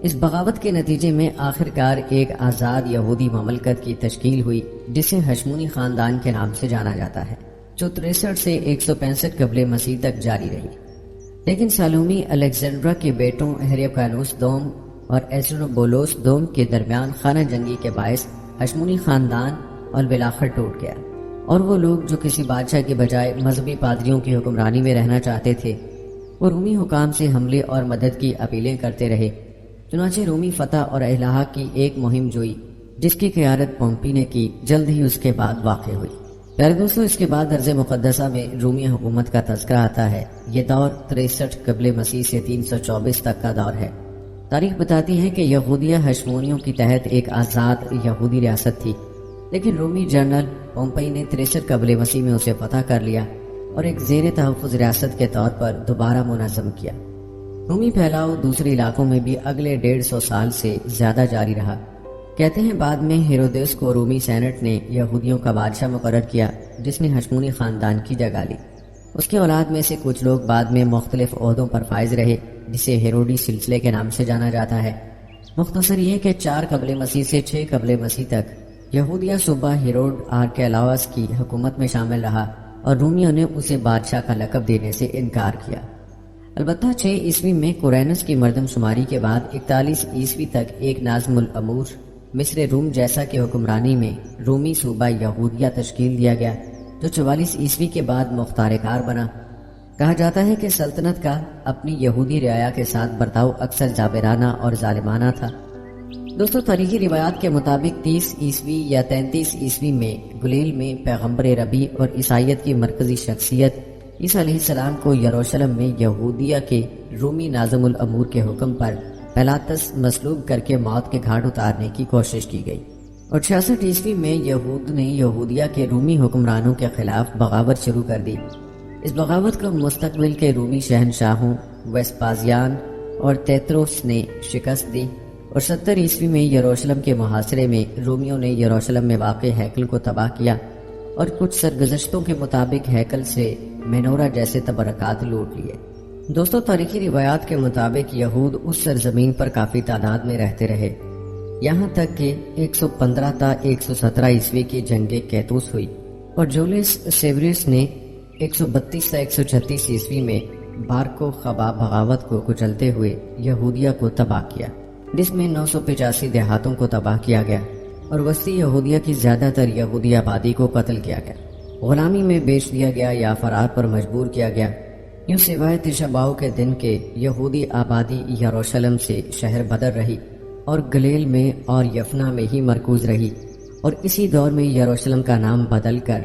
اس بغاوت کے نتیجے میں آخرکار ایک آزاد یہودی مملکت کی تشکیل ہوئی جسے ہشمونی خاندان کے نام سے جانا جاتا ہے، جو 63 سے 165 قبل مسیح تک جاری رہی۔ لیکن سالومی الیگزینڈرا کے بیٹوں ہیریوکانوس دوم اور ایسڈروبولوس دوم کے درمیان خانہ جنگی کے باعث ہشمونی خاندان اور بالآخر ٹوٹ گیا، اور وہ لوگ جو کسی بادشاہ کے بجائے مذہبی پادریوں کی حکمرانی میں رہنا چاہتے تھے، وہ رومی حکام سے حملے اور مدد کی اپیلیں کرتے رہے۔ چنانچہ رومی فتح اور اصلاح کی ایک مہم جوئی جس کی قیادت پومپی نے کی، جلد ہی اس کے بعد واقع ہوئی۔ پیارے دوستو، اس کے بعد ارض مقدسہ میں رومی حکومت کا تذکرہ آتا ہے۔ یہ دور 63 قبل مسیح سے 324 تک کا دور ہے۔ تاریخ بتاتی ہے کہ یہودیہ ہشمونیوں کی تحت ایک آزاد یہودی ریاست تھی، لیکن رومی جنرل پومپئی نے 63 قبل مسیح میں اسے فتح کر لیا اور ایک زیر تحفظ ریاست کے طور پر دوبارہ منظم کیا۔ رومی پھیلاؤ دوسرے علاقوں میں بھی اگلے 150 سال سے زیادہ جاری رہا۔ کہتے ہیں بعد میں ہیرودیس کو رومی سینٹ نے یہودیوں کا بادشاہ مقرر کیا، جس نے ہشمونی خاندان کی جگہ لی۔ اس کے اولاد میں سے کچھ لوگ بعد میں مختلف عہدوں پر فائز رہے، جسے ہیروڈی سلسلے کے نام سے جانا جاتا ہے۔ مختصر یہ کہ 4 قبل مسیح سے 6 قبل مسیح تک یہودیہ صوبہ ہیروڈ آرکیلاوس کی حکومت میں شامل رہا اور رومیوں نے اسے بادشاہ کا لقب دینے سے انکار کیا۔ البتہ 6 عیسوی میں قرینس کی مردم شماری کے بعد 41 عیسوی تک ایک ناظم الامور مصر روم جیسا کہ حکمرانی میں رومی صوبہ یہودیہ تشکیل دیا گیا، جو 44 عیسوی کے بعد مختار کار بنا۔ کہا جاتا ہے کہ سلطنت کا اپنی یہودی رعایا کے ساتھ برتاؤ اکثر جابرانہ اور ظالمانہ تھا۔ دوستو، تاریخی روایات کے مطابق 30 عیسوی یا 33 عیسوی میں گلیل میں پیغمبر ربی اور عیسائیت کی مرکزی شخصیت عیسیٰ علیہ السلام کو یروشلم میں یہودیہ کے رومی ناظم الامور کے حکم پر پیلاطس مصلوب کر کے موت کے گھاٹ اتارنے کی کوشش کی گئی، اور 66 عیسوی میں یہود نے یہودیہ کے رومی حکمرانوں کے خلاف بغاوت شروع کر دی۔ اس بغاوت کو مستقبل کے رومی شہنشاہوں ویسپازیان اور تیتروس نے شکست دی اور 70 عیسوی میں یروشلم کے محاصرے میں رومیوں نے یروشلم میں واقع ہیکل کو تباہ کیا اور کچھ سرگزشتوں کے مطابق ہیکل سے مینورا جیسے تبرکات لوٹ لیے۔ دوستو، تاریخی روایات کے مطابق یہود اس سرزمین پر کافی تعداد میں رہتے رہے، یہاں تک کہ 115 تا 117 عیسوی کی جنگ کیتوس ہوئی اور جولیس سیوریس نے 132 تا 136 عیسوی میں بارکو خبا بغاوت کو کچلتے ہوئے یہودیہ کو تباہ کیا، جس میں 985 دیہاتوں کو تباہ کیا گیا اور وسطی یہودیہ کی زیادہ تر یہودی آبادی کو قتل کیا گیا، غلامی میں بیچ دیا گیا یا فرار پر مجبور کیا گیا۔ یوں سوائے تشاباؤ کے دن کے یہودی آبادی یروشلم سے شہر بدر رہی اور گلیل میں اور یفنا میں ہی مرکوز رہی، اور اسی دور میں یروشلم کا نام بدل کر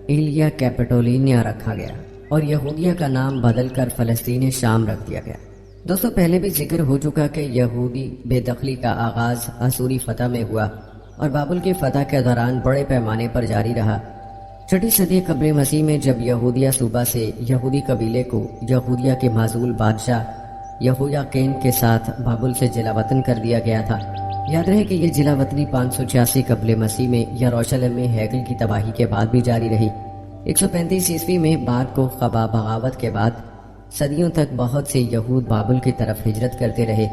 ایلیا کیپٹولینیا رکھا گیا اور یہودیہ کا نام بدل کر فلسطین شام رکھ دیا گیا۔ دوستو، پہلے بھی ذکر ہو چکا کہ یہودی بے دخلی کا آغاز اسوری فتح میں ہوا اور بابل کی فتح کے دوران بڑے پیمانے پر جاری رہا۔ 6 صدی قبل مسیح میں جب یہودیہ صوبہ سے یہودی قبیلے کو یہودیہ کے معزول بادشاہ یہویاکین کے ساتھ بابل سے جلا وطن کر دیا گیا تھا۔ یاد رہے کہ یہ جلا وطنی 586 قبل مسیح میں یروشلم میں ہیکل کی تباہی کے بعد بھی جاری رہی۔ 135 عیسوی میں بارکو خبا بغاوت کے بعد صدیوں تک بہت سے یہود بابل کی طرف ہجرت کرتے رہے۔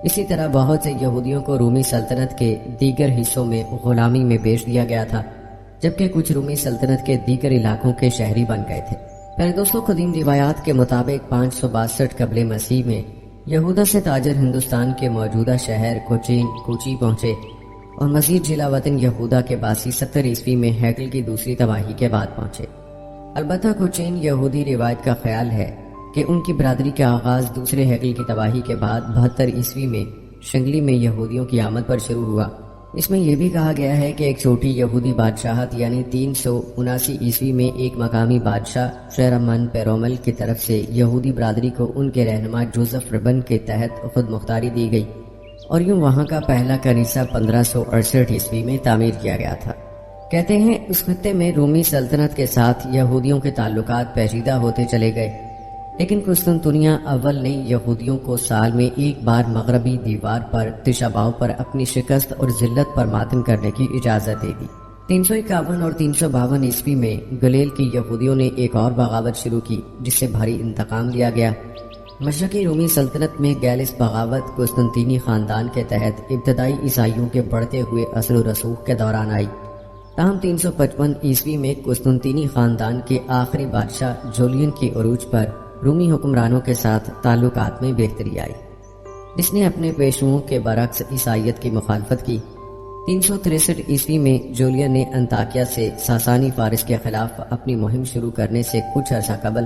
اسی طرح بہت سے یہودیوں کو رومی سلطنت کے دیگر حصوں میں غلامی میں بیچ دیا گیا تھا، جبکہ کچھ رومی سلطنت کے دیگر علاقوں کے شہری بن گئے تھے۔ پہلے دوستوں، قدیم روایات کے مطابق 562 قبل مسیح میں یہودا سے تاجر ہندوستان کے موجودہ شہر کوچی پہنچے اور مزید جلا وطن یہودا کے باسی 70 عیسوی میں ہیکل کی دوسری تباہی کے بعد پہنچے۔ البتہ کوچین یہودی روایت کا خیال ہے کہ ان کی برادری کا آغاز دوسرے ہیکل کی تباہی کے بعد 72 عیسوی میں شنگلی میں یہودیوں کی آمد پر شروع ہوا۔ اس میں یہ بھی کہا گیا ہے کہ ایک چھوٹی یہودی بادشاہت یعنی 379 عیسوی میں ایک مقامی بادشاہ شیرمن پیرومل کی طرف سے یہودی برادری کو ان کے رہنما جوزف ربن کے تحت خود مختاری دی گئی اور یوں وہاں کا پہلا کنیسہ 1568 عیسوی میں تعمیر کیا گیا تھا۔ کہتے ہیں اس خطے میں رومی سلطنت کے ساتھ یہودیوں کے تعلقات پیچیدہ ہوتے چلے گئے، لیکن قسطنطنیہ اول نے یہودیوں کو سال میں ایک بار مغربی دیوار پر تشاباؤ پر اپنی شکست اور ذلت پر ماتم کرنے کی اجازت دے دی۔ 351 اور 352 عیسوی میں گلیل کی یہودیوں نے ایک اور بغاوت شروع کی جس سے بھاری انتقام لیا گیا۔ مشرقی رومی سلطنت میں گیلس بغاوت قسطنطینی خاندان کے تحت ابتدائی عیسائیوں کے بڑھتے ہوئے اثر و رسوخ کے دوران آئی، تاہم 355 عیسوی میں قسطنطینی خاندان کے آخری بادشاہ جولین کی عروج پر رومی حکمرانوں کے ساتھ تعلقات میں بہتری آئی، جس نے اپنے پیشوؤں کے برعکس عیسائیت کی مخالفت کی۔ 363 عیسوی میں جولین نے انطاکیہ سے ساسانی فارس کے خلاف اپنی مہم شروع کرنے سے کچھ عرصہ قبل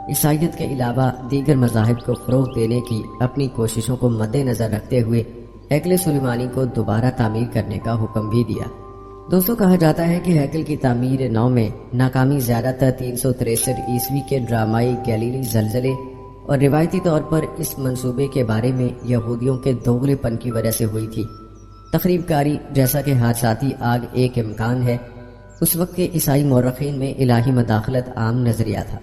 عیسائیت کے علاوہ دیگر مذاہب کو فروغ دینے کی اپنی کوششوں کو مد نظر رکھتے ہوئے ہیکل سلیمانی کو دوبارہ تعمیر کرنے کا حکم بھی دیا۔ دوستو، کہا جاتا ہے کہ ہیکل کی تعمیر 9 میں ناکامی زیادہ تر 363 عیسوی کے ڈرامائی گیلیلی زلزلے اور روایتی طور پر اس منصوبے کے بارے میں یہودیوں کے دوغلے پن کی وجہ سے ہوئی تھی۔ تخریب کاری جیسا کہ حادثاتی آگ ایک امکان ہے، اس وقت کے عیسائی مورخین میں الہی مداخلت عام نظریہ تھا۔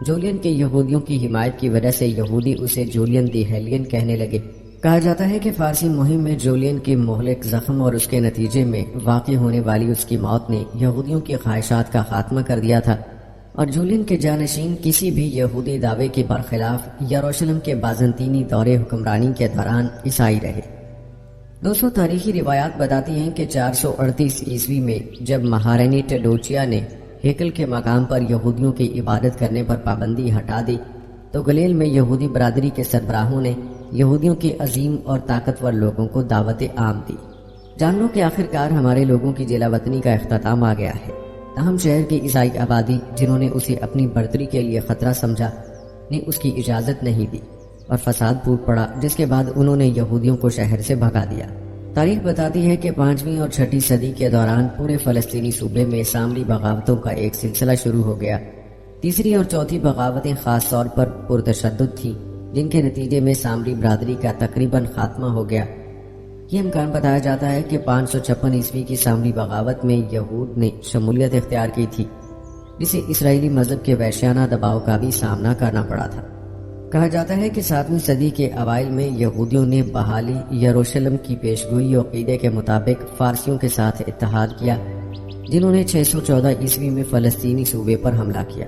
جولین کے یہودیوں کی حمایت کی وجہ سے یہودی اسے جولین دی ہیلین کہنے لگے۔ کہا جاتا ہے کہ فارسی مہم میں جولین کے مہلک زخم اور اس کے نتیجے میں واقع ہونے والی اس کی موت نے یہودیوں کی خواہشات کا خاتمہ کر دیا تھا، اور جولین کے جانشین کسی بھی یہودی دعوے کے برخلاف یروشلم کے بازنطینی دور حکمرانی کے دوران عیسائی رہے۔ دوستو، تاریخی روایات بتاتی ہیں کہ 438 عیسوی میں جب مہارانی ٹیڈوچیا نے ہیکل کے مقام پر یہودیوں کی عبادت کرنے پر پابندی ہٹا دی تو گلیل میں یہودی برادری کے سربراہوں نے یہودیوں کے عظیم اور طاقتور لوگوں کو دعوت عام دی۔ جان لو کہ آخرکار ہمارے لوگوں کی جلا وطنی کا اختتام آ گیا ہے، تاہم شہر کی عیسائی آبادی جنہوں نے اسے اپنی برتری کے لیے خطرہ سمجھا نے اس کی اجازت نہیں دی اور فساد پھوٹ پڑا، جس کے بعد انہوں نے یہودیوں کو شہر سے بھگا دیا۔ تاریخ بتاتی ہے کہ 5ویں اور 6 صدی کے دوران پورے فلسطینی صوبے میں سامری بغاوتوں کا ایک سلسلہ شروع ہو گیا۔ 3 اور 4 بغاوتیں خاص طور پر پرتشدد تھیں، جن کے نتیجے میں سامری برادری کا تقریباً خاتمہ ہو گیا۔ یہ امکان بتایا جاتا ہے کہ 556 عیسوی کی سامری بغاوت میں یہود نے شمولیت اختیار کی تھی، جسے اسرائیلی مذہب کے وحشیانہ دباؤ کا بھی سامنا کرنا پڑا تھا۔ کہا جاتا ہے کہ 7ویں صدی کے اوائل میں یہودیوں نے بحالی یروشلم کی پیشگوئی و عقیدے کے مطابق فارسیوں کے ساتھ اتحاد کیا، جنہوں نے 614 عیسوی میں فلسطینی صوبے پر حملہ کیا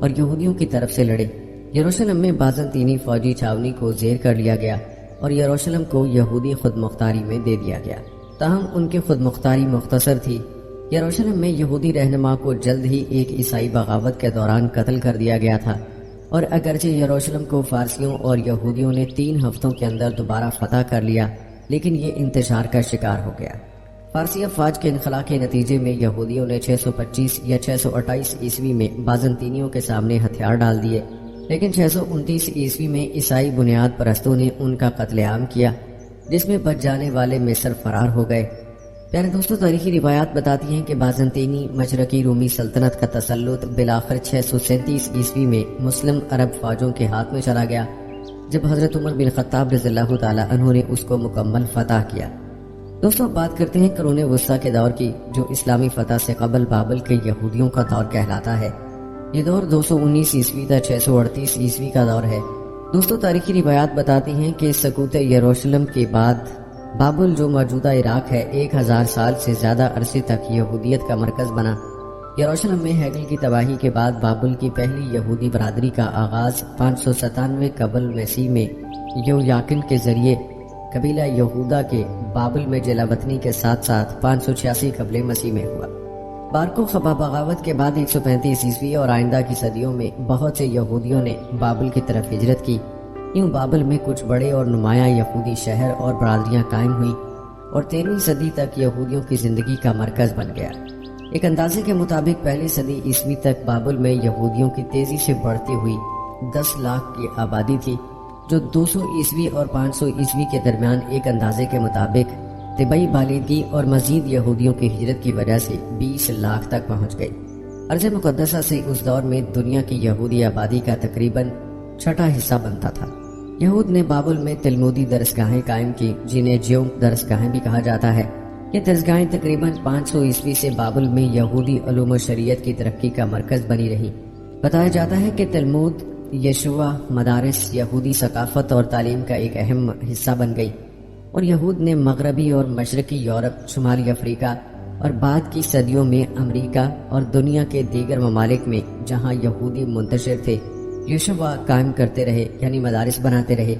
اور یہودیوں کی طرف سے لڑے۔ یروشلم میں بازنطینی فوجی چھاونی کو زیر کر لیا گیا اور یروشلم کو یہودی خود مختاری میں دے دیا گیا۔ تاہم ان کی خود مختاری مختصر تھی۔ یروشلم میں یہودی رہنما کو جلد ہی ایک عیسائی بغاوت کے دوران قتل کر دیا گیا تھا، اور اگرچہ یروشلم کو فارسیوں اور یہودیوں نے 3 ہفتوں کے اندر دوبارہ فتح کر لیا، لیکن یہ انتشار کا شکار ہو گیا۔ فارسی افواج کے انخلا کے نتیجے میں یہودیوں نے 625 یا 628 عیسوی میں بازنطینیوں کے سامنے ہتھیار ڈال دیے، لیکن 629 عیسوی میں عیسائی بنیاد پرستوں نے ان کا قتل عام کیا، جس میں بچ جانے والے مصر فرار ہو گئے۔ پیارے دوستوں، تاریخی روایات بتاتی ہیں کہ بازنطینی مشرقی رومی سلطنت کا تسلط بالآخر 637 عیسوی میں مسلم عرب فوجوں کے ہاتھ میں چلا گیا، جب حضرت عمر بن خطاب رضی اللہ تعالی عنہ نے اس کو مکمل فتح کیا۔ دوستوں، بات کرتے ہیں قرون وسطیٰ کے دور کی، جو اسلامی فتح سے قبل بابل کے یہودیوں کا دور کہلاتا ہے۔ یہ دور 219 عیسوی تا 638 عیسوی کا دور ہے۔ دوستوں، تاریخی روایات بتاتی ہیں کہ سقوط یروشلم کے بعد بابل، جو موجودہ عراق ہے، 1000 سال سے زیادہ عرصے تک یہودیت کا مرکز بنا۔ یروشلم میں ہیکل کی تباہی کے بعد بابل کی پہلی یہودی برادری کا آغاز 597 قبل مسیح میں یویاکن کے ذریعے قبیلہ یہودا کے بابل میں جلا وطنی کے ساتھ ساتھ 586 قبل مسیح میں ہوا۔ بارکو خبا بغاوت کے بعد 135 عیسوی اور آئندہ کی صدیوں میں بہت سے یہودیوں نے بابل کی طرف ہجرت کی۔ یوں بابل میں کچھ بڑے اور نمایاں یہودی شہر اور برادریاں قائم ہوئیں اور 13ویں صدی تک یہودیوں کی زندگی کا مرکز بن گیا۔ ایک اندازے کے مطابق پہلی صدی عیسوی تک بابل میں یہودیوں کی تیزی سے بڑھتی ہوئی 10 لاکھ کی آبادی تھی، جو 200 عیسوی اور 500 عیسوی کے درمیان ایک اندازے کے مطابق طبعی بالغی اور مزید یہودیوں کی ہجرت کی وجہ سے 20 لاکھ تک پہنچ گئی۔ ارض مقدسہ سے اس دور میں دنیا کی یہودی آبادی کا تقریباً 6واں حصہ بنتا تھا۔ یہود نے بابل میں تلمودی درسگاہیں قائم کی، جنہیں جیوم درسگاہیں بھی کہا جاتا ہے۔ یہ درسگاہیں تقریباً 500 عیسوی سے بابل میں یہودی علوم و شریعت کی ترقی کا مرکز بنی رہی۔ بتایا جاتا ہے کہ تلمود، یشوع، مدارس یہودی ثقافت اور تعلیم کا ایک اہم حصہ بن گئی، اور یہود نے مغربی اور مشرقی یورپ، شمالی افریقہ اور بعد کی صدیوں میں امریکہ اور دنیا کے دیگر ممالک میں جہاں یہودی منتشر تھے، یشوع قائم کرتے رہے، یعنی مدارس بناتے رہے۔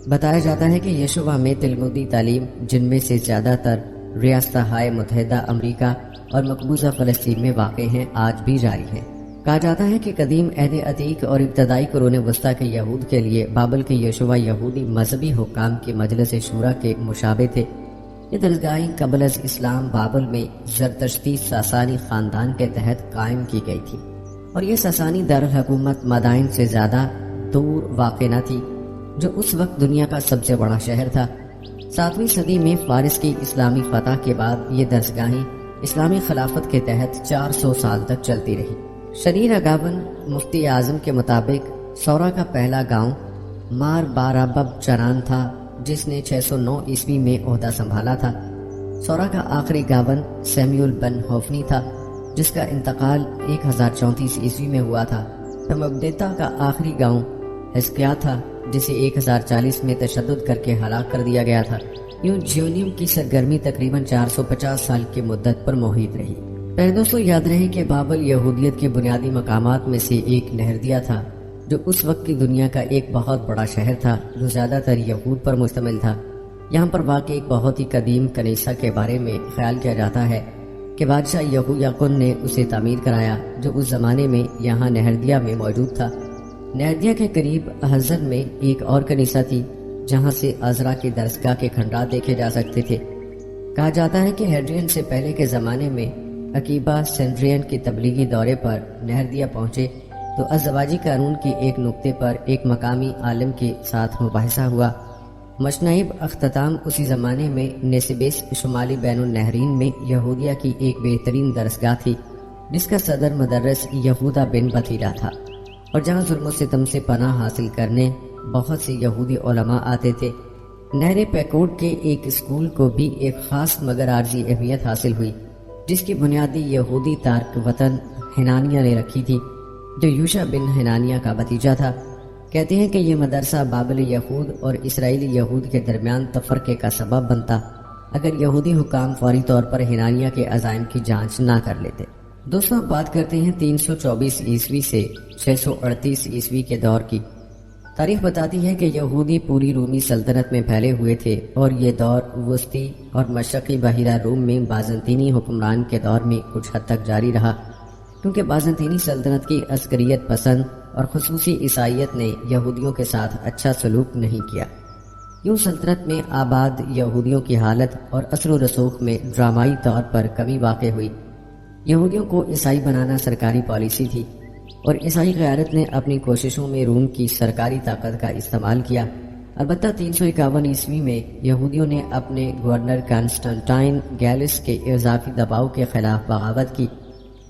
بتایا جاتا ہے کہ یشوع میں تلمودی تعلیم، جن میں سے زیادہ تر ریاستہائے متحدہ امریکہ اور مقبوضہ فلسطین میں واقع ہیں، آج بھی جاری ہیں۔ کہا جاتا ہے کہ قدیم عہد عتیق اور ابتدائی قرون وسطیٰ کے یہود کے لیے بابل کے یشوع یہودی مذہبی حکام کے مجلس شورا کے مشابہ تھے۔ یہ درسگاہیں قبل از اسلام بابل میں زرتشتی ساسانی خاندان کے تحت قائم کی گئی تھی، اور یہ ساسانی دارالحکومت مدائن سے زیادہ دور واقع نہ تھی، جو اس وقت دنیا کا سب سے بڑا شہر تھا۔ 7ویں صدی میں فارس کی اسلامی فتح کے بعد یہ درسگاہیں اسلامی خلافت کے تحت 400 سال تک چلتی رہی۔ شریر اگاون مفتی اعظم کے مطابق سورا کا پہلا گاؤں مار بارابب چران تھا، جس نے 609 عیسوی میں عہدہ سنبھالا تھا۔ سورا کا آخری گاون سیمیول بن ہوفنی تھا، جس کا انتقال 1034 عیسوی میں ہوا تھا۔ مبدتا کا آخری گاؤں حزقیہ تھا، جسے 1040 میں تشدد کر کے ہلاک کر دیا گیا تھا۔ یوں جیونیم کی سرگرمی تقریباً 450 سال کی مدت پر محیط رہی۔ پہلے دوستوں، یاد رہے کہ بابل یہودیت کے بنیادی مقامات میں سے ایک نہردیہ تھا، جو اس وقت کی دنیا کا ایک بہت بڑا شہر تھا، جو زیادہ تر یہود پر مشتمل تھا۔ یہاں پر واقع ایک بہت ہی قدیم کنیسہ کے بارے میں خیال کیا جاتا ہے کہ بادشاہ یہویاقن نے اسے تعمیر کرایا، جو اس زمانے میں یہاں نہردیہ میں موجود تھا۔ نہردیہ کے قریب احزن میں ایک اور کنیسہ تھی، جہاں سے عذرا کی درسگاہ کے کھنڈرات دیکھے جا سکتے تھے۔ کہا جاتا ہے کہ ہیڈرین سے پہلے کے زمانے میں عقیبہ سینڈرین کی تبلیغی دورے پر نہردیہ پہنچے تو ازدواجی قانون کی ایک نقطے پر ایک مقامی عالم کے ساتھ مباحثہ ہوا۔ مشنعب اختتام اسی زمانے میں نیسبیس شمالی بین النہرین میں یہودیہ کی ایک بہترین درسگاہ تھی، جس کا صدر مدرس یہودا بن بطیلہ تھا، اور جہاں ظلم و ستم سے پناہ حاصل کرنے بہت سے یہودی علماء آتے تھے۔ نہر پیکوٹ کے ایک اسکول کو بھی ایک خاص مگر عارضی اہمیت حاصل ہوئی، جس کی بنیادی یہودی تارک وطن حنانیہ نے رکھی تھی، جو یوشع بن حنانیہ کا بھتیجا تھا۔ کہتے ہیں کہ یہ مدرسہ بابل یہود اور اسرائیلی یہود کے درمیان تفرقے کا سبب بنتا اگر یہودی حکام فوری طور پر ہنانیہ کے عزائم کی جانچ نہ کر لیتے۔ دوستوں بات کرتے ہیں 324 عیسوی سے 638 عیسوی کے دور کی۔ تاریخ بتاتی ہے کہ یہودی پوری رومی سلطنت میں پھیلے ہوئے تھے اور یہ دور وسطی اور مشرقی بحیرہ روم میں بازنطینی حکمران کے دور میں کچھ حد تک جاری رہا، کیونکہ بازنطینی سلطنت کی عسکریت پسند اور خصوصی عیسائیت نے یہودیوں کے ساتھ اچھا سلوک نہیں کیا۔ یوں سلطنت میں آباد یہودیوں کی حالت اور اثر و رسوخ میں ڈرامائی طور پر کمی واقع ہوئی۔ یہودیوں کو عیسائی بنانا سرکاری پالیسی تھی اور عیسائی قیادت نے اپنی کوششوں میں روم کی سرکاری طاقت کا استعمال کیا۔ البتہ 351 عیسوی میں یہودیوں نے اپنے گورنر کانسٹنٹائن گیلس کے اضافی دباؤ کے خلاف بغاوت کی۔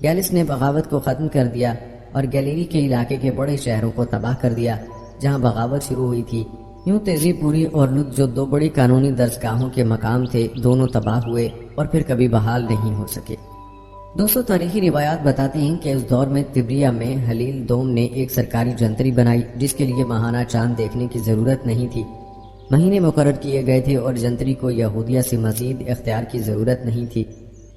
گیلس نے بغاوت کو ختم کر دیا اور گیلیری کے علاقے کے بڑے شہروں کو تباہ کر دیا جہاں بغاوت شروع ہوئی تھی۔ یوں تیزی پوری اور لد جو دو بڑی قانونی درسگاہوں کے مقام تھے دونوں تباہ ہوئے اور پھر کبھی بحال نہیں ہو سکے۔ دوستوں تاریخی روایات بتاتی ہیں کہ اس دور میں تبریہ میں حلیل دوم نے ایک سرکاری جنتری بنائی جس کے لیے ماہانہ چاند دیکھنے کی ضرورت نہیں تھی۔ مہینے مقرر کیے گئے تھے اور جنتری کو یہودیہ سے مزید اختیار کی ضرورت نہیں تھی۔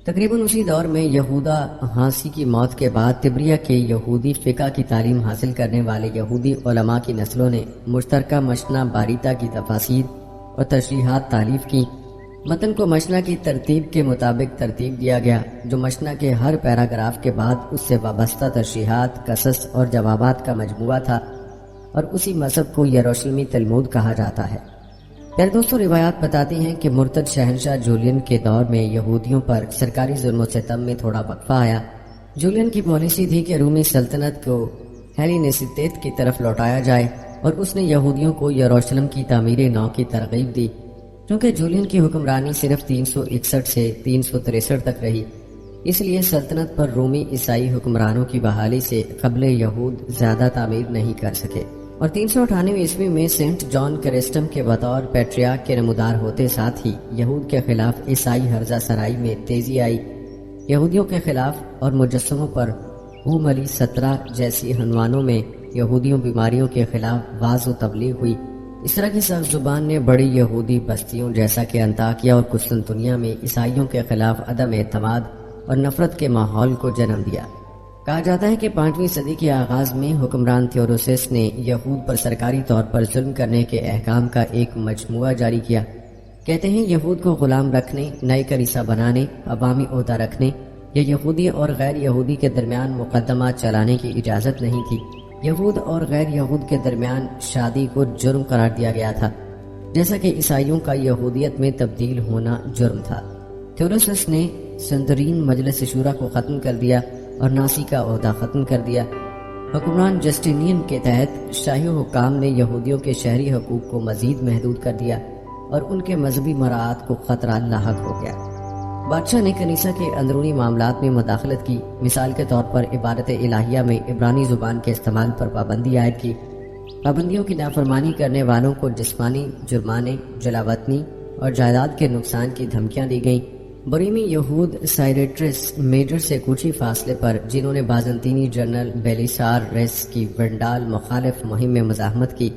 تقریباً اسی دور میں یہودا ہانسی کی موت کے بعد تبریہ کے یہودی فقہ کی تعلیم حاصل کرنے والے یہودی علماء کی نسلوں نے مشترکہ مشنہ باریتا کی تفاسیر اور تشریحات تالیف کی۔ متن کو مشنہ کی ترتیب کے مطابق ترتیب دیا گیا، جو مشنہ کے ہر پیراگراف کے بعد اس سے وابستہ تشریحات، قصص اور جوابات کا مجموعہ تھا، اور اسی مذہب کو یروشلمی تلمود کہا جاتا ہے۔ پھر دوستوں روایات بتاتی ہیں کہ مرتد شہنشاہ جولین کے دور میں یہودیوں پر سرکاری ظلم و ستم میں تھوڑا وقفہ آیا۔ جولین کی پالیسی تھی کہ رومی سلطنت کو ہیلینسٹیت کی طرف لوٹایا جائے، اور اس نے یہودیوں کو یروشلم کی تعمیر نو کی ترغیب دی۔ چونکہ جولین کی حکمرانی صرف 361 سے 363 تک رہی، اس لیے سلطنت پر رومی عیسائی حکمرانوں کی بحالی سے قبل یہود زیادہ تعمیر نہیں کر سکے، اور 398 عیسوی میں سینٹ جان کرسٹم کے بطور پیٹریارک کے نمودار ہوتے ساتھ ہی یہود کے خلاف عیسائی ہرزہ سرائی میں تیزی آئی۔ یہودیوں کے خلاف اور مجسموں پر علی 17 جیسی عنوانوں میں یہودیوں بیماریوں کے خلاف واعظ و تبلیغ ہوئی۔ اس طرح کی سخت زبان نے بڑی یہودی بستیوں جیسا کہ انطاکیہ اور قسطنطنیہ میں عیسائیوں کے خلاف عدم اعتماد اور نفرت کے ماحول کو جنم دیا۔ کہا جاتا ہے کہ 5ویں صدی کے آغاز میں حکمران تھیوڈوسس نے یہود پر سرکاری طور پر ظلم کرنے کے احکام کا ایک مجموعہ جاری کیا۔ کہتے ہیں یہود کو غلام رکھنے، نئے کلیسا بنانے، عوامی عہدہ رکھنے یا یہودی اور غیر یہودی کے درمیان مقدمات چلانے کی اجازت نہیں تھی۔ یہود اور غیر یہود کے درمیان شادی کو جرم قرار دیا گیا تھا، جیسا کہ عیسائیوں کا یہودیت میں تبدیل ہونا جرم تھا۔ تھیوڈوسس نے سندرین مجلس شورا کو ختم کر دیا اور ناسی کا عہدہ ختم کر دیا۔ حکمران جسٹینین کے تحت شاہی حکام نے یہودیوں کے شہری حقوق کو مزید محدود کر دیا اور ان کے مذہبی مراعات کو خطرہ لاحق ہو گیا۔ بادشاہ نے کنیسہ کے اندرونی معاملات میں مداخلت کی، مثال کے طور پر عبادت الہیہ میں عبرانی زبان کے استعمال پر پابندی عائد کی۔ پابندیوں کی نافرمانی کرنے والوں کو جسمانی جرمانے، جلاوطنی اور جائیداد کے نقصان کی دھمکیاں دی گئیں۔ بریمی یہود سائریٹرس میجر سے کچھ ہی فاصلے پر، جنہوں نے بازنطینی جنرل بیلیسار ریس کی ونڈال مخالف مہم میں مزاحمت کی،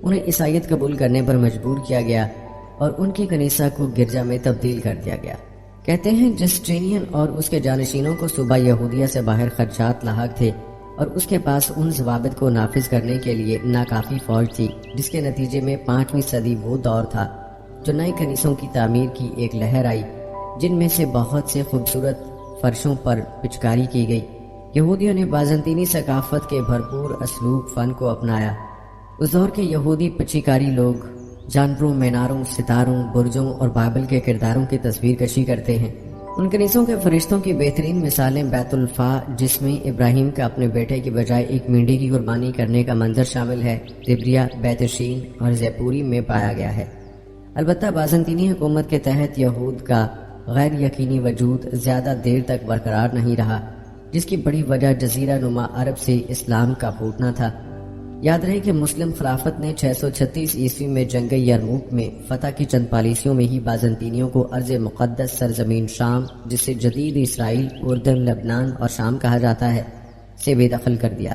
انہیں عیسائیت قبول کرنے پر مجبور کیا گیا اور ان کی کنیسہ کو گرجا میں تبدیل کر دیا گیا۔ کہتے ہیں جسٹینین اور اس کے جانشینوں کو صوبہ یہودیہ سے باہر خدشات لاحق تھے اور اس کے پاس ان ضوابط کو نافذ کرنے کے لیے ناکافی فوج تھی، جس کے نتیجے میں 5ویں صدی وہ دور تھا جو نئے کنیسوں کی تعمیر کی ایک لہر آئی، جن میں سے بہت سے خوبصورت فرشوں پر پچکاری کی گئی۔ یہودیوں نے بازنطینی ثقافت کے بھرپور اسلوب فن کو اپنایا۔ اس دور کے یہودی پچیکاری لوگ جانوروں، میناروں، ستاروں، برجوں اور بائبل کے کرداروں کی تصویر کشی کرتے ہیں۔ ان کنیسوں کے فرشتوں کی بہترین مثالیں بیت الفا، جس میں ابراہیم کا اپنے بیٹے کی بجائے ایک مینڈی کی قربانی کرنے کا منظر شامل ہے، تبریہ، بیت شین اور زیپوری میں پایا گیا ہے۔ البتہ بازنطینی حکومت کے تحت یہود کا غیر یقینی وجود زیادہ دیر تک برقرار نہیں رہا، جس کی بڑی وجہ جزیرہ نما عرب سے اسلام کا پھوٹنا تھا۔ یاد رہے کہ مسلم خلافت نے 636 عیسوی میں جنگ یرموک میں فتح کی چند پالیسیوں میں ہی بازنطینیوں کو ارض مقدس سرزمین شام، جسے جدید اسرائیل، اردن، لبنان اور شام کہا جاتا ہے، سے بے دخل کر دیا۔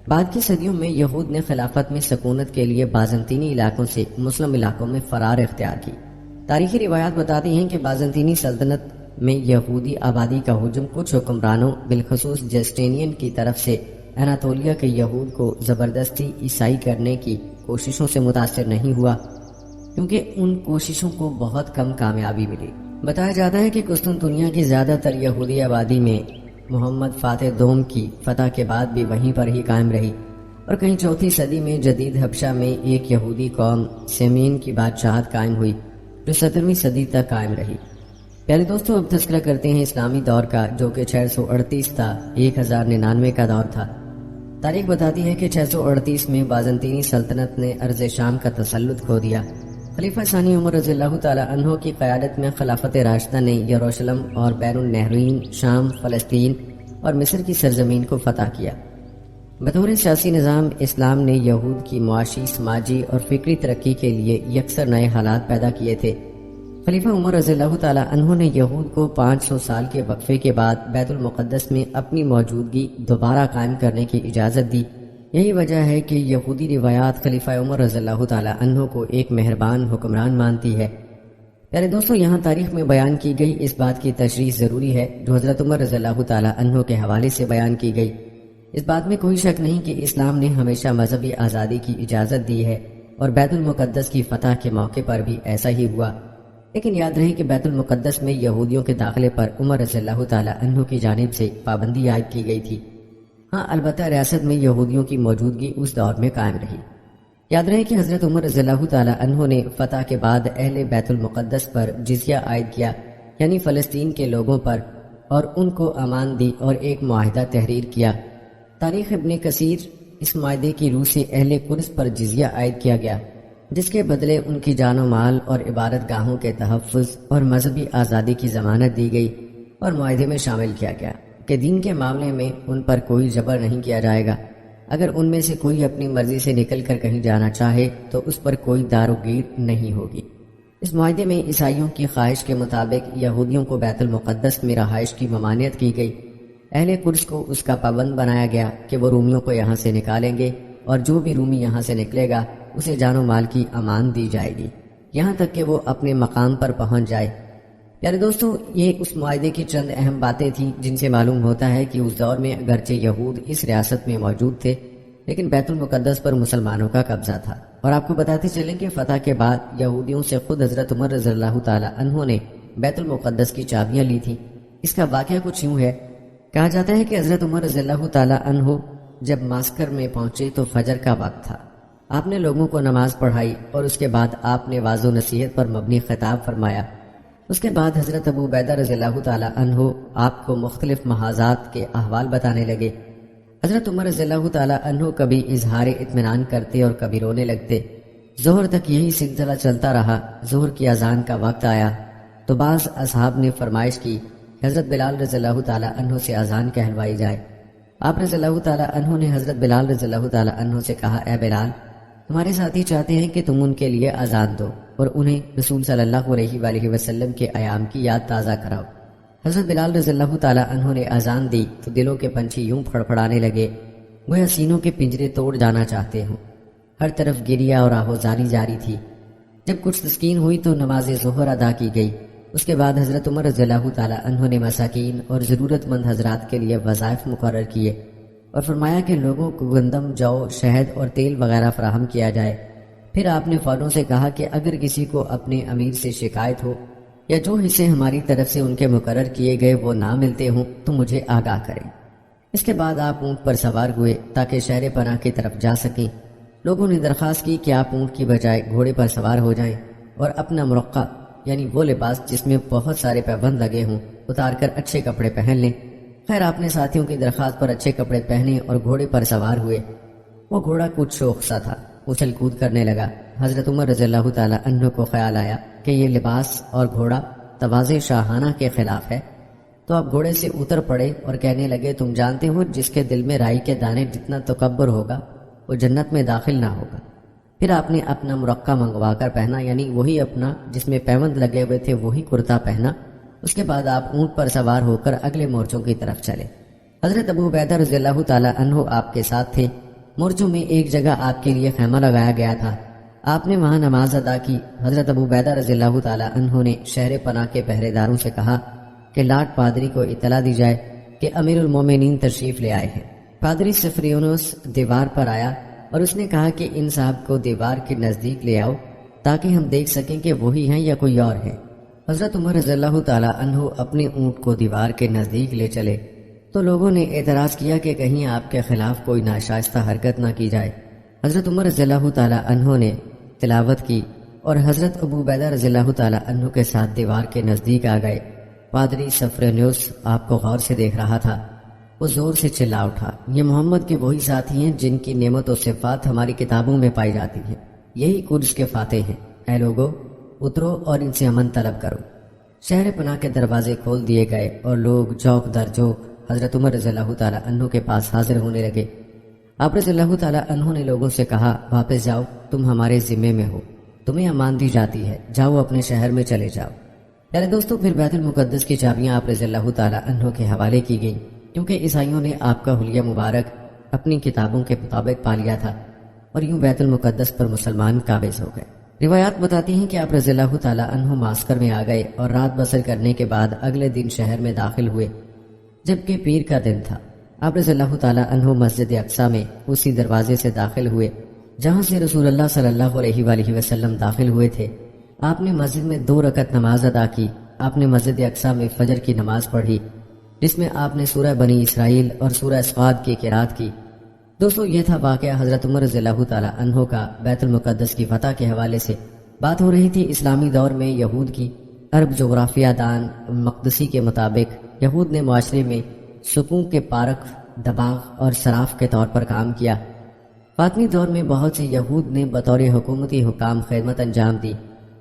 بعد کی صدیوں میں یہود نے خلافت میں سکونت کے لیے بازنطینی علاقوں سے مسلم علاقوں میں فرار اختیار کی۔ تاریخی روایات بتاتی ہیں کہ بازنطینی سلطنت میں یہودی آبادی کا ہجوم کچھ حکمرانوں بالخصوص جسٹینین کی طرف سے اناطولیہ کے یہود کو زبردستی عیسائی کرنے کی کوششوں سے متاثر نہیں ہوا، کیونکہ ان کوششوں کو بہت کم کامیابی ملی۔ بتایا جاتا ہے کہ قسطنطنیہ کی زیادہ تر یہودی آبادی میں محمد فاتح دوم کی فتح کے بعد بھی وہیں پر ہی قائم رہی، اور کہیں چوتھی صدی میں جدید حبشہ میں ایک یہودی قوم سیمین کی بادشاہت قائم ہوئی جو 17ویں صدی تک قائم رہی۔ پیارے دوستوں، اب تذکرہ کرتے ہیں اسلامی دور کا، جو کہ 638 تا 1099 کا دور تھا۔ تاریخ بتاتی ہے کہ 638 میں بازنطینی سلطنت نے ارض شام کا تسلط کھو دیا۔ خلیفہ ثانی عمر رضی اللہ تعالی عنہ کی قیادت میں خلافت راشدہ نے یروشلم اور بین النہرین، شام، فلسطین اور مصر کی سرزمین کو فتح کیا۔ بطور سیاسی نظام، اسلام نے یہود کی معاشی، سماجی اور فکری ترقی کے لیے یکسر نئے حالات پیدا کیے تھے۔ خلیفہ عمر رضی اللہ تعالی عنہ نے یہود کو 500 سال کے وقفے کے بعد بیت المقدس میں اپنی موجودگی دوبارہ قائم کرنے کی اجازت دی۔ یہی وجہ ہے کہ یہودی روایات خلیفہ عمر رضی اللہ تعالی عنہ کو ایک مہربان حکمران مانتی ہے۔ پیارے دوستوں، یہاں تاریخ میں بیان کی گئی اس بات کی تشریح ضروری ہے جو حضرت عمر رضی اللہ تعالی عنہ کے حوالے سے بیان کی گئی۔ اس بات میں کوئی شک نہیں کہ اسلام نے ہمیشہ مذہبی آزادی کی اجازت دی ہے، اور بیت المقدس کی فتح کے موقع پر بھی ایسا ہی ہوا۔ لیکن یاد رہے کہ بیت المقدس میں یہودیوں کے داخلے پر عمر رضی اللہ تعالی عنہ کی جانب سے پابندی عائد کی گئی تھی۔ ہاں، البتہ ریاست میں یہودیوں کی موجودگی اس دور میں قائم رہی۔ یاد رہے کہ حضرت عمر رضی اللہ تعالی عنہ نے فتح کے بعد اہل بیت المقدس پر جزیہ عائد کیا، یعنی فلسطین کے لوگوں پر، اور ان کو امان دی اور ایک معاہدہ تحریر کیا۔ تاریخ ابن کثیر اس معاہدے کی روح سے اہل قدس پر جزیہ عائد کیا گیا، جس کے بدلے ان کی جان و مال اور عبادت گاہوں کے تحفظ اور مذہبی آزادی کی ضمانت دی گئی، اور معاہدے میں شامل کیا گیا کہ دین کے معاملے میں ان پر کوئی جبر نہیں کیا جائے گا۔ اگر ان میں سے کوئی اپنی مرضی سے نکل کر کہیں جانا چاہے تو اس پر کوئی دار و گیر نہیں ہوگی۔ اس معاہدے میں عیسائیوں کی خواہش کے مطابق یہودیوں کو بیت المقدس میں رہائش کی ممانعت کی گئی۔ اہل قدس کو اس کا پابند بنایا گیا کہ وہ رومیوں کو یہاں سے نکالیں گے، اور جو بھی رومی یہاں سے نکلے گا اسے جان و مال کی امان دی جائے گی، یہاں تک کہ وہ اپنے مقام پر پہنچ جائے۔ پیارے دوستوں، یہ اس معاہدے کی چند اہم باتیں تھیں جن سے معلوم ہوتا ہے کہ اس دور میں اگرچہ یہود اس ریاست میں موجود تھے، لیکن بیت المقدس پر مسلمانوں کا قبضہ تھا۔ اور آپ کو بتاتے چلیں کہ فتح کے بعد یہودیوں سے خود حضرت عمر رضی اللہ تعالی عنہ نے بیت المقدس کی چابیاں لی تھیں۔ اس کا واقعہ کچھ یوں ہے، کہا جاتا ہے کہ حضرت عمر رضی اللہ تعالی عنہ جب ماسکر میں پہنچے تو فجر کا وقت تھا۔ آپ نے لوگوں کو نماز پڑھائی اور اس کے بعد آپ نے واضح نصیحت پر مبنی خطاب فرمایا۔ اس کے بعد حضرت ابو عبیدہ رضی اللہ تعالی عنہ آپ کو مختلف محاذات کے احوال بتانے لگے۔ حضرت عمر رضی اللہ تعالی عنہ کبھی اظہار اطمینان کرتے اور کبھی رونے لگتے۔ ظہر تک یہی سلسلہ چلتا رہا۔ ظہر کی اذان کا وقت آیا تو بعض اصحاب نے فرمائش کی حضرت بلال رضی اللہ تعالی عنہ سے اذان کہلوائی جائے۔ آپ رضی اللہ تعالی عنہ نے حضرت بلال رضی اللہ تعالی عنہ سے کہا، اے بلال، تمہارے ساتھی چاہتے ہیں کہ تم ان کے لیے اذان دو اور انہیں رسول صلی اللہ علیہ وآلہ وسلم کے ایام کی یاد تازہ کراؤ۔ حضرت بلال رضی اللہ تعالی عنہ نے اذان دی تو دلوں کے پنچھی یوں پھڑپھڑانے لگے گویا سینوں کے پنجرے توڑ جانا چاہتے ہوں۔ ہر طرف گریا اور آہوزاری جاری تھی۔ جب کچھ تسکین ہوئی تو نماز ظہر ادا کی گئی۔ اس کے بعد حضرت عمر رضی اللہ تعالی عنہ نے مساکین اور ضرورت مند حضرات کے لیے وظائف مقرر کیے اور فرمایا کہ لوگوں کو گندم، جو، شہد اور تیل وغیرہ فراہم کیا جائے۔ پھر آپ نے فوجوں سے کہا کہ اگر کسی کو اپنے امیر سے شکایت ہو یا جو حصے ہماری طرف سے ان کے مقرر کیے گئے وہ نہ ملتے ہوں تو مجھے آگاہ کریں۔ اس کے بعد آپ اونٹ پر سوار ہوئے تاکہ شہر پناہ کی طرف جا سکیں۔ لوگوں نے درخواست کی کہ آپ اونٹ کی بجائے گھوڑے پر سوار ہو جائیں اور اپنا مرقع یعنی وہ لباس جس میں بہت سارے پیبند لگے ہوں اتار کر اچھے کپڑے پہن لیں۔ خیر، آپ نے ساتھیوں کی درخواست پر اچھے کپڑے پہنے اور گھوڑے پر سوار ہوئے۔ وہ گھوڑا کچھ شوخ سا تھا، اچھل کود کرنے لگا۔ حضرت عمر رضی اللہ تعالی عنہ کو خیال آیا کہ یہ لباس اور گھوڑا تواضع شاہانہ کے خلاف ہے، تو آپ گھوڑے سے اتر پڑے اور کہنے لگے، تم جانتے ہو جس کے دل میں رائی کے دانے جتنا تکبر ہوگا وہ جنت میں داخل نہ ہوگا۔ پھر آپ نے اپنا مرقع منگوا کر پہنا، یعنی وہی اپنا جس میں پیوند لگے ہوئے تھے وہی کرتا پہنا۔ اس کے بعد آپ اونٹ پر سوار ہو کر اگلے مورچوں کی طرف چلے۔ حضرت ابو عبیدہ رضی اللہ تعالی عنہ آپ کے ساتھ تھے۔ مورچوں میں ایک جگہ آپ کے لیے خیمہ لگایا گیا تھا۔ آپ نے وہاں نماز ادا کی۔ حضرت ابو عبیدہ رضی اللہ تعالیٰ عنہ نے شہر پناہ کے پہرے داروں سے کہا کہ لاٹ پادری کو اطلاع دی جائے کہ امیر المومنین تشریف لے آئے ہیں۔ پادری سفرینوس دیوار پر آیا اور اس نے کہا کہ ان صاحب کو دیوار کے نزدیک لے آؤ تاکہ ہم دیکھ سکیں کہ وہی ہیں یا کوئی اور ہے۔ حضرت عمر رضی اللہ تعالیٰ عنہ اپنے اونٹ کو دیوار کے نزدیک لے چلے تو لوگوں نے اعتراض کیا کہ کہیں آپ کے خلاف کوئی ناشائستہ حرکت نہ کی جائے۔ حضرت عمر رضی اللہ تعالیٰ عنہ نے تلاوت کی اور حضرت ابو عبیدہ رضی اللہ تعالیٰ عنہ کے ساتھ دیوار کے نزدیک آ گئے۔ پادری سفرینوس آپ کو غور سے دیکھ رہا تھا۔ وہ زور سے چلا اٹھا، یہ محمد کے وہی ساتھی ہیں جن کی نعمت و صفات ہماری کتابوں میں پائی جاتی ہیں، یہی قدس کے فاتح ہیں۔ اے لوگو، اترو اور ان سے امن طلب کرو۔ شہر پناہ کے دروازے کھول دیے گئے اور لوگ جوک در جوک حضرت عمر رضی اللہ تعالیٰ عنہ کے پاس حاضر ہونے لگے۔ آپ رضی اللہ تعالیٰ عنہ نے لوگوں سے کہا، واپس جاؤ، تم ہمارے ذمے میں ہو، تمہیں امان دی جاتی ہے، جاؤ اپنے شہر میں چلے جاؤ۔ پیارے دوستو، پھر بیت المقدس کی چابیاں آپ رضی اللہ تعالیٰ عنہ کے حوالے کی گئیں، کیونکہ عیسائیوں نے آپ کا حلیہ مبارک اپنی کتابوں کے مطابق پا لیا تھا، اور یوں بیت المقدس پر مسلمان قابض ہو گئے۔ روایات بتاتی ہیں کہ آپ رضی اللہ تعالیٰ عنہ معسکر میں آ گئے اور رات بسر کرنے کے بعد اگلے دن شہر میں داخل ہوئے، جبکہ پیر کا دن تھا۔ آپ رضی اللہ تعالیٰ عنہ مسجد اقصیٰ میں اسی دروازے سے داخل ہوئے جہاں سے رسول اللہ صلی اللہ علیہ وآلہ وسلم داخل ہوئے تھے۔ آپ نے مسجد میں 2 رکعت نماز ادا کی۔ آپ نے مسجد اقصیٰ میں فجر کی نماز پڑھی، جس میں آپ نے سورہ بنی اسرائیل اور سورہ صاد کی قرات کی۔ دوستو، یہ تھا واقعہ حضرت عمر رضی اللہ تعالیٰ عنہ کا بیت المقدس کی فتح کے حوالے سے۔ بات ہو رہی تھی اسلامی دور میں یہود کی۔ عرب جغرافیہ دان مقدسی کے مطابق یہود نے معاشرے میں سکون کے پارک، دباغ اور صراف کے طور پر کام کیا۔ فاطمی دور میں بہت سے یہود نے بطور حکومتی حکام خدمت انجام دی۔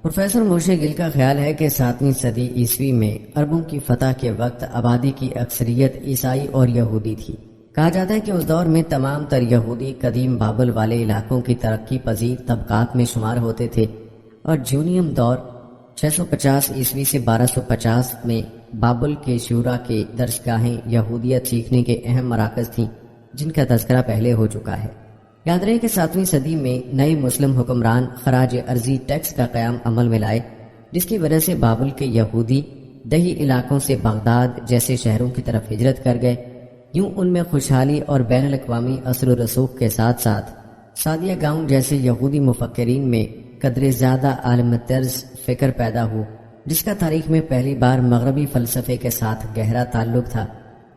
پروفیسر موشے گل کا خیال ہے کہ 7ویں صدی عیسوی میں عربوں کی فتح کے وقت آبادی کی اکثریت عیسائی اور یہودی تھی۔ کہا جاتا ہے کہ اس دور میں تمام تر یہودی قدیم بابل والے علاقوں کی ترقی پذیر طبقات میں شمار ہوتے تھے، اور جونیم دور 650 عیسوی سے 1250 میں بابل کے شورا کے درسگاہیں یہودیت سیکھنے کے اہم مراکز تھیں، جن کا تذکرہ پہلے ہو چکا ہے۔ یاد رہے کہ 7ویں صدی میں نئے مسلم حکمران خراج ارضی ٹیکس کا قیام عمل میں لائے، جس کی وجہ سے بابل کے یہودی دیہی علاقوں سے بغداد جیسے شہروں کی طرف ہجرت کر گئے۔ یوں ان میں خوشحالی اور بین الاقوامی اثر و رسوخ کے ساتھ ساتھ سادیہ گاؤں جیسے یہودی مفکرین میں قدر زیادہ عالم طرز فکر پیدا ہو، جس کا تاریخ میں پہلی بار مغربی فلسفے کے ساتھ گہرا تعلق تھا۔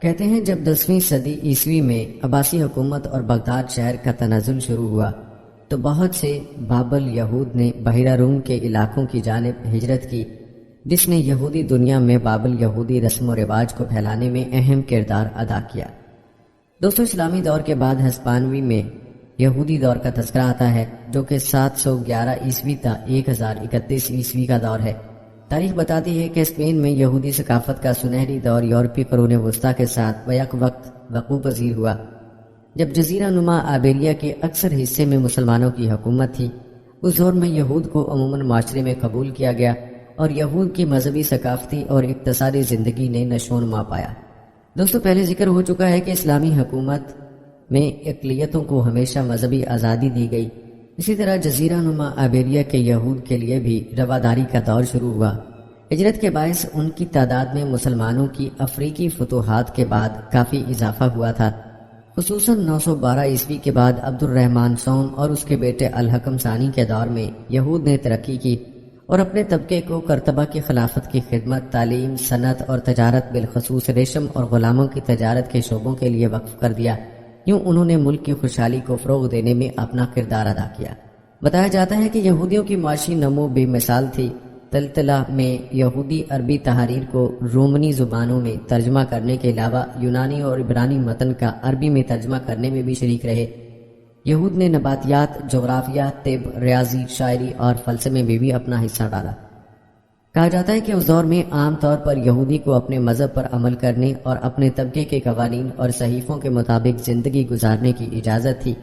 کہتے ہیں جب 10ویں صدی عیسوی میں عباسی حکومت اور بغداد شہر کا تنزل شروع ہوا تو بہت سے بابل یہود نے بحیرہ روم کے علاقوں کی جانب ہجرت کی، جس نے یہودی دنیا میں بابل یہودی رسم و رواج کو پھیلانے میں اہم کردار ادا کیا۔ دوستو، اسلامی دور کے بعد ہسپانوی میں یہودی دور کا تذکرہ آتا ہے، جو کہ 711 عیسوی تا 1031 عیسوی کا دور ہے۔ تاریخ بتاتی ہے کہ اسپین میں یہودی ثقافت کا سنہری دور یورپی قرون وسطیٰ کے ساتھ بیک وقت وقوع پذیر ہوا، جب جزیرہ نما آبیریہ کے اکثر حصے میں مسلمانوں کی حکومت تھی۔ اس دور میں یہود کو عموماً معاشرے میں قبول کیا گیا اور یہود کی مذہبی، ثقافتی اور اقتصادی زندگی نے نشو و نما پایا۔ دوستو، پہلے ذکر ہو چکا ہے کہ اسلامی حکومت میں اقلیتوں کو ہمیشہ مذہبی آزادی دی گئی۔ اسی طرح جزیرہ نما آبیریہ کے یہود کے لیے بھی رواداری کا دور شروع ہوا۔ ہجرت کے باعث ان کی تعداد میں مسلمانوں کی افریقی فتوحات کے بعد کافی اضافہ ہوا تھا۔ خصوصاً 912 عیسوی کے بعد عبد الرحمن سوم اور اس کے بیٹے الحکم ثانی کے دور میں یہود نے ترقی کی اور اپنے طبقے کو کرتبہ کی خلافت کی خدمت، تعلیم، صنعت اور تجارت، بالخصوص ریشم اور غلاموں کی تجارت کے شعبوں کے لیے وقف کر دیا۔ یوں انہوں نے ملک کی خوشحالی کو فروغ دینے میں اپنا کردار ادا کیا۔ بتایا جاتا ہے کہ یہودیوں کی معاشی نمو بے مثال تھی۔ تلتلہ میں یہودی عربی تحاریر کو رومنی زبانوں میں ترجمہ کرنے کے علاوہ یونانی اور عبرانی متن کا عربی میں ترجمہ کرنے میں بھی شریک رہے۔ یہود نے نباتیات، جغرافیہ، طب، ریاضی، شاعری اور فلسفے میں بھی اپنا حصہ ڈالا۔ کہا جاتا ہے کہ اس دور میں عام طور پر یہودی کو اپنے مذہب پر عمل کرنے اور اپنے طبقے کے قوانین اور صحیفوں کے مطابق زندگی گزارنے کی اجازت تھی۔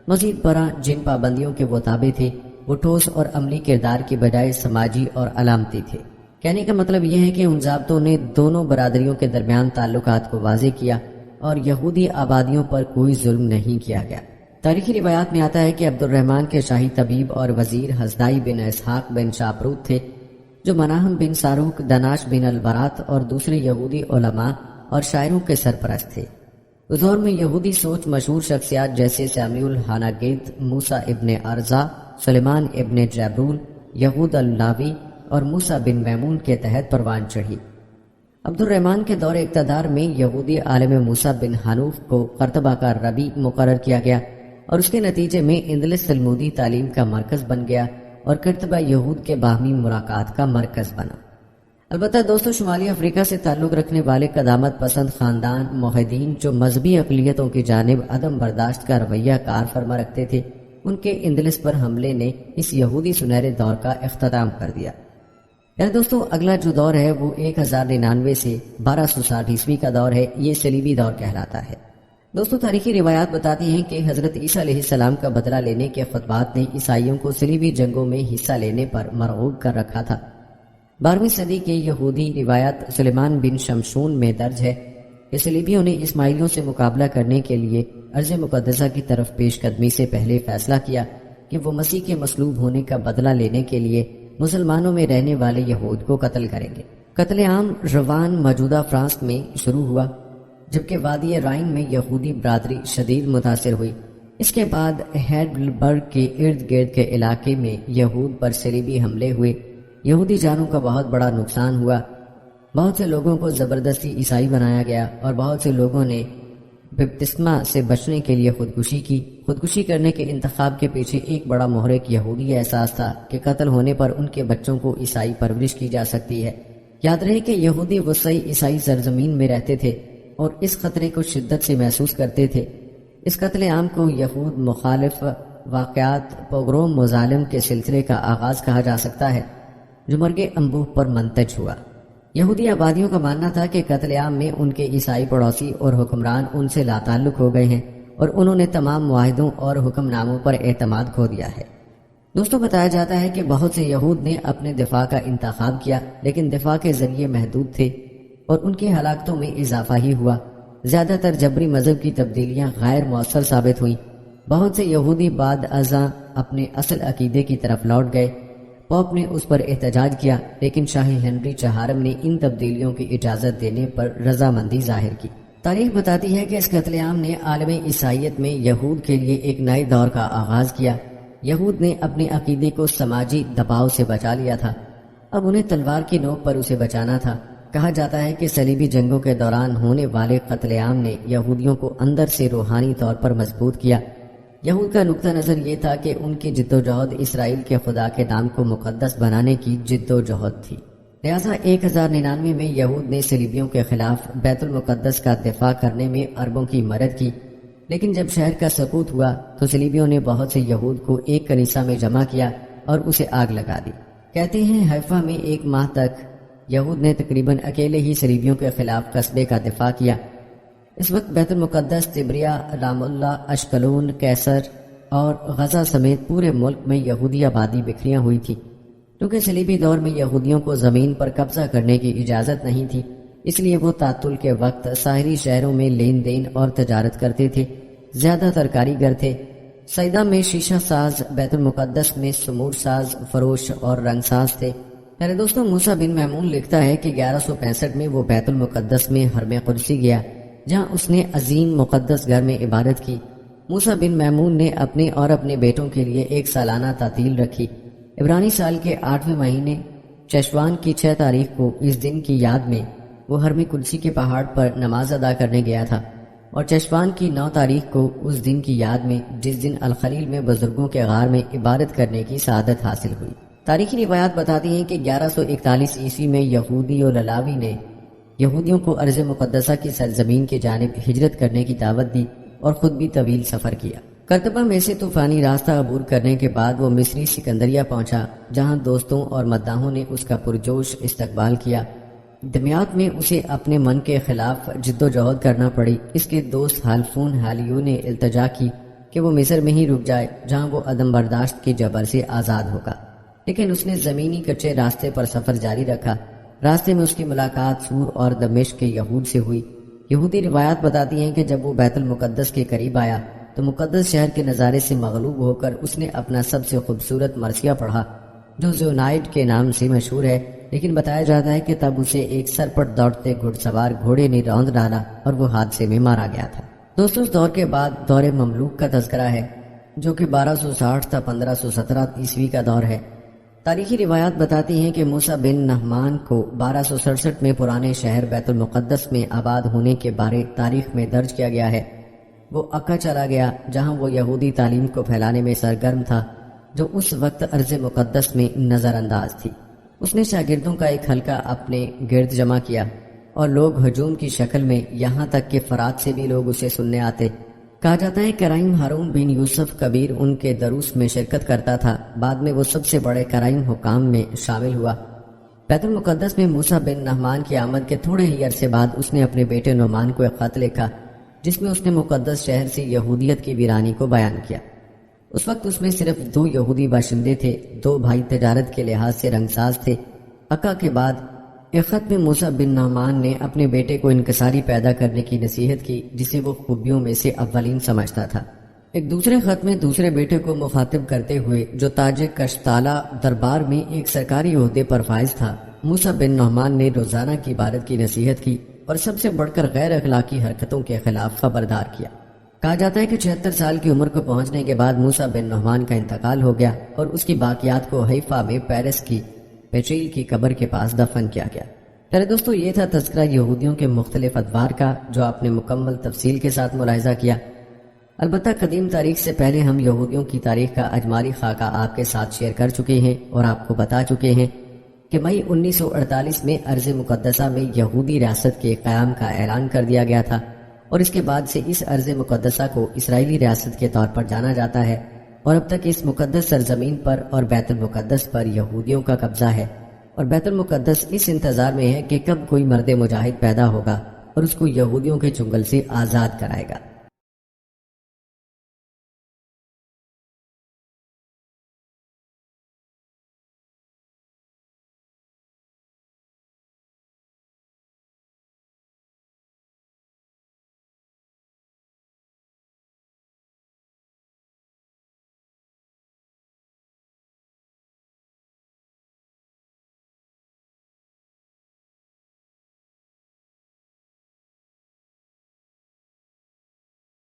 مزید برآں جن پابندیوں کے وہ تابع تھے وہ ٹھوس اور عملی کردار کی بجائے سماجی اور علامتی تھے۔ کہنے کا مطلب یہ ہے کہ ان ضابطوں نے دونوں برادریوں کے درمیان تعلقات کو واضح کیا اور یہودی آبادیوں پر کوئی ظلم نہیں کیا گیا۔ تاریخی روایات میں آتا ہے کہ عبد الرحمن کے شاہی طبیب اور وزیر حزدائی بن اسحاق بن شاپروت تھے، جو مناہم بن ساروق، دناش بن البرات اور دوسرے یہودی علماء اور شاعروں کے سرپرست تھے۔ اس دور میں یہودی سوچ مشہور شخصیات جیسے سیموئیل ہاناگیت، موسیٰ ابن ارزا، سلیمان ابن جبرول، یہود اللاوی اور موسیٰ بن میمون کے تحت پروان چڑھی۔ عبد الرحمن کے دور اقتدار میں یہودی عالم موسیٰ بن حنوف کو قرطبہ کا ربی مقرر کیا گیا اور اس کے نتیجے میں اندلس تلمودی تعلیم کا مرکز بن گیا اور قرطبہ یہود کے باہمی ملاقات کا مرکز بنا۔ البتہ دوستو، شمالی افریقہ سے تعلق رکھنے والے قدامت پسند خاندان موحدین جو مذہبی اقلیتوں کی جانب عدم برداشت کا رویہ کار فرما رکھتے تھے، ان کے اندلس پر حملے نے اس یہودی سنہرے دور کا اختتام کر دیا۔ یعنی دوستو، اگلا جو دور ہے وہ 1099 سے 1260 عیسوی کا دور ہے، یہ صلیبی دور کہلاتا ہے۔ دوستو، تاریخی روایات بتاتی ہیں کہ حضرت عیسیٰ علیہ السلام کا بدلہ لینے کے خطبات نے عیسائیوں کو صلیبی جنگوں میں حصہ لینے پر مرغوب کر رکھا تھا۔ 12ویں صدی کے یہودی روایت سلیمان بن شمشون میں درج ہے کہ صلیبیوں نے اسماعیلیوں سے مقابلہ کرنے کے لیے ارض مقدسہ کی طرف پیش قدمی سے پہلے فیصلہ کیا کہ وہ مسیح کے مصلوب ہونے کا بدلہ لینے کے لیے مسلمانوں میں رہنے والے یہود کو قتل کریں گے۔ قتل عام روان موجودہ فرانس میں شروع ہوا، جبکہ وادی رائن میں یہودی برادری شدید متاثر ہوئی۔ اس کے بعد ہیڈلبرگ کے ارد گرد کے علاقے میں یہود پر صلیبی حملے ہوئے، یہودی جانوں کا بہت بڑا نقصان ہوا، بہت سے لوگوں کو زبردستی عیسائی بنایا گیا اور بہت سے لوگوں نے بپتسمہ سے بچنے کے لیے خودکشی کی۔ خودکشی کرنے کے انتخاب کے پیچھے ایک بڑا محرک یہودی احساس تھا کہ قتل ہونے پر ان کے بچوں کو عیسائی پرورش کی جا سکتی ہے۔ یاد رہے کہ یہودی وسطی عیسائی سرزمین میں رہتے تھے اور اس خطرے کو شدت سے محسوس کرتے تھے۔ اس قتل عام کو یہود مخالف واقعات پوگروم مظالم کے سلسلے کا آغاز کہا جا سکتا ہے، جو مرگ انبوہ پر منتج ہوا۔ یہودی آبادیوں کا ماننا تھا کہ قتل عام میں ان کے عیسائی پڑوسی اور حکمران ان سے لا تعلق ہو گئے ہیں اور انہوں نے تمام معاہدوں اور حکم ناموں پر اعتماد کھو دیا ہے۔ دوستوں، بتایا جاتا ہے کہ بہت سے یہود نے اپنے دفاع کا انتخاب کیا، لیکن دفاع کے ذریعے محدود تھے اور ان کی ہلاکتوں میں اضافہ ہی ہوا۔ زیادہ تر جبری مذہب کی تبدیلیاں غیر مؤثر ثابت ہوئیں۔ بہت سے یہودی بعد ازاں اپنے اصل عقیدے کی طرف لوٹ گئے۔ پوپ نے اس پر احتجاج کیا، لیکن شاہی ہنری چہارم نے ان تبدیلیوں کی اجازت دینے پر رضامندی ظاہر کی۔ تاریخ بتاتی ہے کہ اس قتل عام نے عالم عیسائیت میں یہود کے لیے ایک نئے دور کا آغاز کیا۔ یہود نے اپنے عقیدے کو سماجی دباؤ سے بچا لیا تھا، اب انہیں تلوار کی نوک پر اسے بچانا تھا۔ کہا جاتا ہے کہ صلیبی جنگوں کے دوران ہونے والے قتل عام نے یہودیوں کو اندر سے روحانی طور پر مضبوط کیا۔ یہود کا نقطہ نظر یہ تھا کہ ان کی جد و جہد اسرائیل کے خدا کے نام کو مقدس بنانے کی جد و جہد تھی، لہذا 1099 میں یہود نے صلیبیوں کے خلاف بیت المقدس کا دفاع کرنے میں عربوں کی مدد کی۔ لیکن جب شہر کا سقوط ہوا تو صلیبیوں نے بہت سے یہود کو ایک کنیسہ میں جمع کیا اور اسے آگ لگا دی۔ کہتے ہیں حیفا میں 1 ماہ تک یہود نے تقریباً اکیلے ہی صلیبیوں کے خلاف قصبے کا دفاع کیا۔ اس وقت بیت المقدس، تبریا، رام اللہ، اشکلون، کیسر اور غزہ سمیت پورے ملک میں یہودی آبادی بکھریاں ہوئی تھی۔ کیونکہ صلیبی دور میں یہودیوں کو زمین پر قبضہ کرنے کی اجازت نہیں تھی، اس لیے وہ تعطل کے وقت ساحلی شہروں میں لین دین اور تجارت کرتے تھے۔ زیادہ تر کاریگر تھے۔ سیدہ میں شیشہ ساز، بیت المقدس میں سمور ساز، فروش اور رنگ ساز تھے۔ میرے دوستوں، موسیٰ بن میمون لکھتا ہے کہ 1165 میں وہ بیت المقدس میں حرم قدسی گیا، جہاں اس نے عظیم مقدس گھر میں عبادت کی۔ موسیٰ بن میمون نے اپنے اور اپنے بیٹوں کے لیے 1 سالانہ تعطیل رکھی۔ عبرانی سال کے 8ویں مہینے چشوان کی 6 تاریخ کو اس دن کی یاد میں وہ حرم قدسی کے پہاڑ پر نماز ادا کرنے گیا تھا، اور چشوان کی 9 تاریخ کو اس دن کی یاد میں جس دن الخلیل میں بزرگوں کے غار میں عبادت کرنے کی سعادت حاصل ہوئی۔ تاریخی روایات بتاتی ہیں کہ 1141 عیسوی میں یہودی اور للاوی نے یہودیوں کو ارض مقدسہ کی سرزمین کی جانب ہجرت کرنے کی دعوت دی اور خود بھی طویل سفر کیا۔ قرطبہ میں سے طوفانی راستہ عبور کرنے کے بعد وہ مصری سکندریہ پہنچا، جہاں دوستوں اور مداحوں نے اس کا پرجوش استقبال کیا۔ دمیاط میں اسے اپنے من کے خلاف جد و جہد کرنا پڑی۔ اس کے دوست حالفون حالیو نے التجا کی کہ وہ مصر میں ہی رک جائے، جہاں وہ عدم برداشت کے جبر سے آزاد ہوگا، لیکن اس نے زمینی کچے راستے پر سفر جاری رکھا۔ راستے میں اس کی ملاقات سور اور دمشق کے یہود سے ہوئی۔ یہودی روایات بتاتی ہیں کہ جب وہ بیت المقدس کے قریب آیا تو مقدس شہر کے نظارے سے مغلوب ہو کر اس نے اپنا سب سے خوبصورت مرثیہ پڑھا جو زونائٹ کے نام سے مشہور ہے، لیکن بتایا جاتا ہے کہ تب اسے ایک سر پر دوڑتے گھڑ سوار گھوڑے نے روند ڈالا اور وہ حادثے میں مارا گیا تھا۔ دوستوں، اس دور کے بعد دور مملوک کا تذکرہ ہے جو کہ 1260 تا 1517 عیسوی کا دور ہے۔ تاریخی روایات بتاتی ہیں کہ موسیٰ بن نہمان کو 1267 میں پرانے شہر بیت المقدس میں آباد ہونے کے بارے تاریخ میں درج کیا گیا ہے۔ وہ عکا چلا گیا جہاں وہ یہودی تعلیم کو پھیلانے میں سرگرم تھا جو اس وقت ارض مقدس میں نظر انداز تھی۔ اس نے شاگردوں کا ایک حلقہ اپنے گرد جمع کیا اور لوگ ہجوم کی شکل میں، یہاں تک کہ فرات سے بھی لوگ اسے سننے آتے۔ کہا جاتا ہے کرائم ہارون بن یوسف کبیر ان کے دروس میں شرکت کرتا تھا، بعد میں وہ سب سے بڑے کرائم حکام میں شامل ہوا۔ بیت المقدس میں موسیٰ بن نہمان کی آمد کے تھوڑے ہی عرصے بعد اس نے اپنے بیٹے نعمان کو ایک خط لکھا جس میں اس نے مقدس شہر سے یہودیت کی ویرانی کو بیان کیا۔ اس وقت اس میں صرف 2 یہودی باشندے تھے، 2 بھائی تجارت کے لحاظ سے رنگساز تھے۔ عکا کے بعد ایک خط میں موسیٰ بن نعمان نے اپنے بیٹے کو انکساری پیدا کرنے کی نصیحت کی جسے وہ خوبیوں میں سے اولین سمجھتا تھا۔ ایک دوسرے خط میں دوسرے بیٹے کو مخاطب کرتے ہوئے جو تاج کشتالہ دربار میں ایک سرکاری عہدے پر فائز تھا، موسیٰ بن نعمان نے روزانہ کی عبادت کی نصیحت کی اور سب سے بڑھ کر غیر اخلاقی حرکتوں کے خلاف خبردار کیا۔ کہا جاتا ہے کہ 76 سال کی عمر کو پہنچنے کے بعد موسیٰ بن نعمان کا انتقال ہو گیا اور اس کی باقیات کو حیفا میں پیرس کی پیچیل کی قبر کے پاس دفن کیا گیا۔ پہلے دوستو، یہ تھا تذکرہ یہودیوں کے مختلف ادوار کا جو آپ نے مکمل تفصیل کے ساتھ ملاحظہ کیا۔ البتہ قدیم تاریخ سے پہلے ہم یہودیوں کی تاریخ کا اجمالی خاکہ آپ کے ساتھ شیئر کر چکے ہیں اور آپ کو بتا چکے ہیں کہ مئی 1948 میں ارض مقدسہ میں یہودی ریاست کے قیام کا اعلان کر دیا گیا تھا اور اس کے بعد سے اس ارض مقدسہ کو اسرائیلی ریاست کے طور پر جانا جاتا ہے اور اب تک اس مقدس سرزمین پر اور بیت المقدس پر یہودیوں کا قبضہ ہے، اور بیت المقدس اس انتظار میں ہے کہ کب کوئی مرد مجاہد پیدا ہوگا اور اس کو یہودیوں کے چنگل سے آزاد کرائے گا۔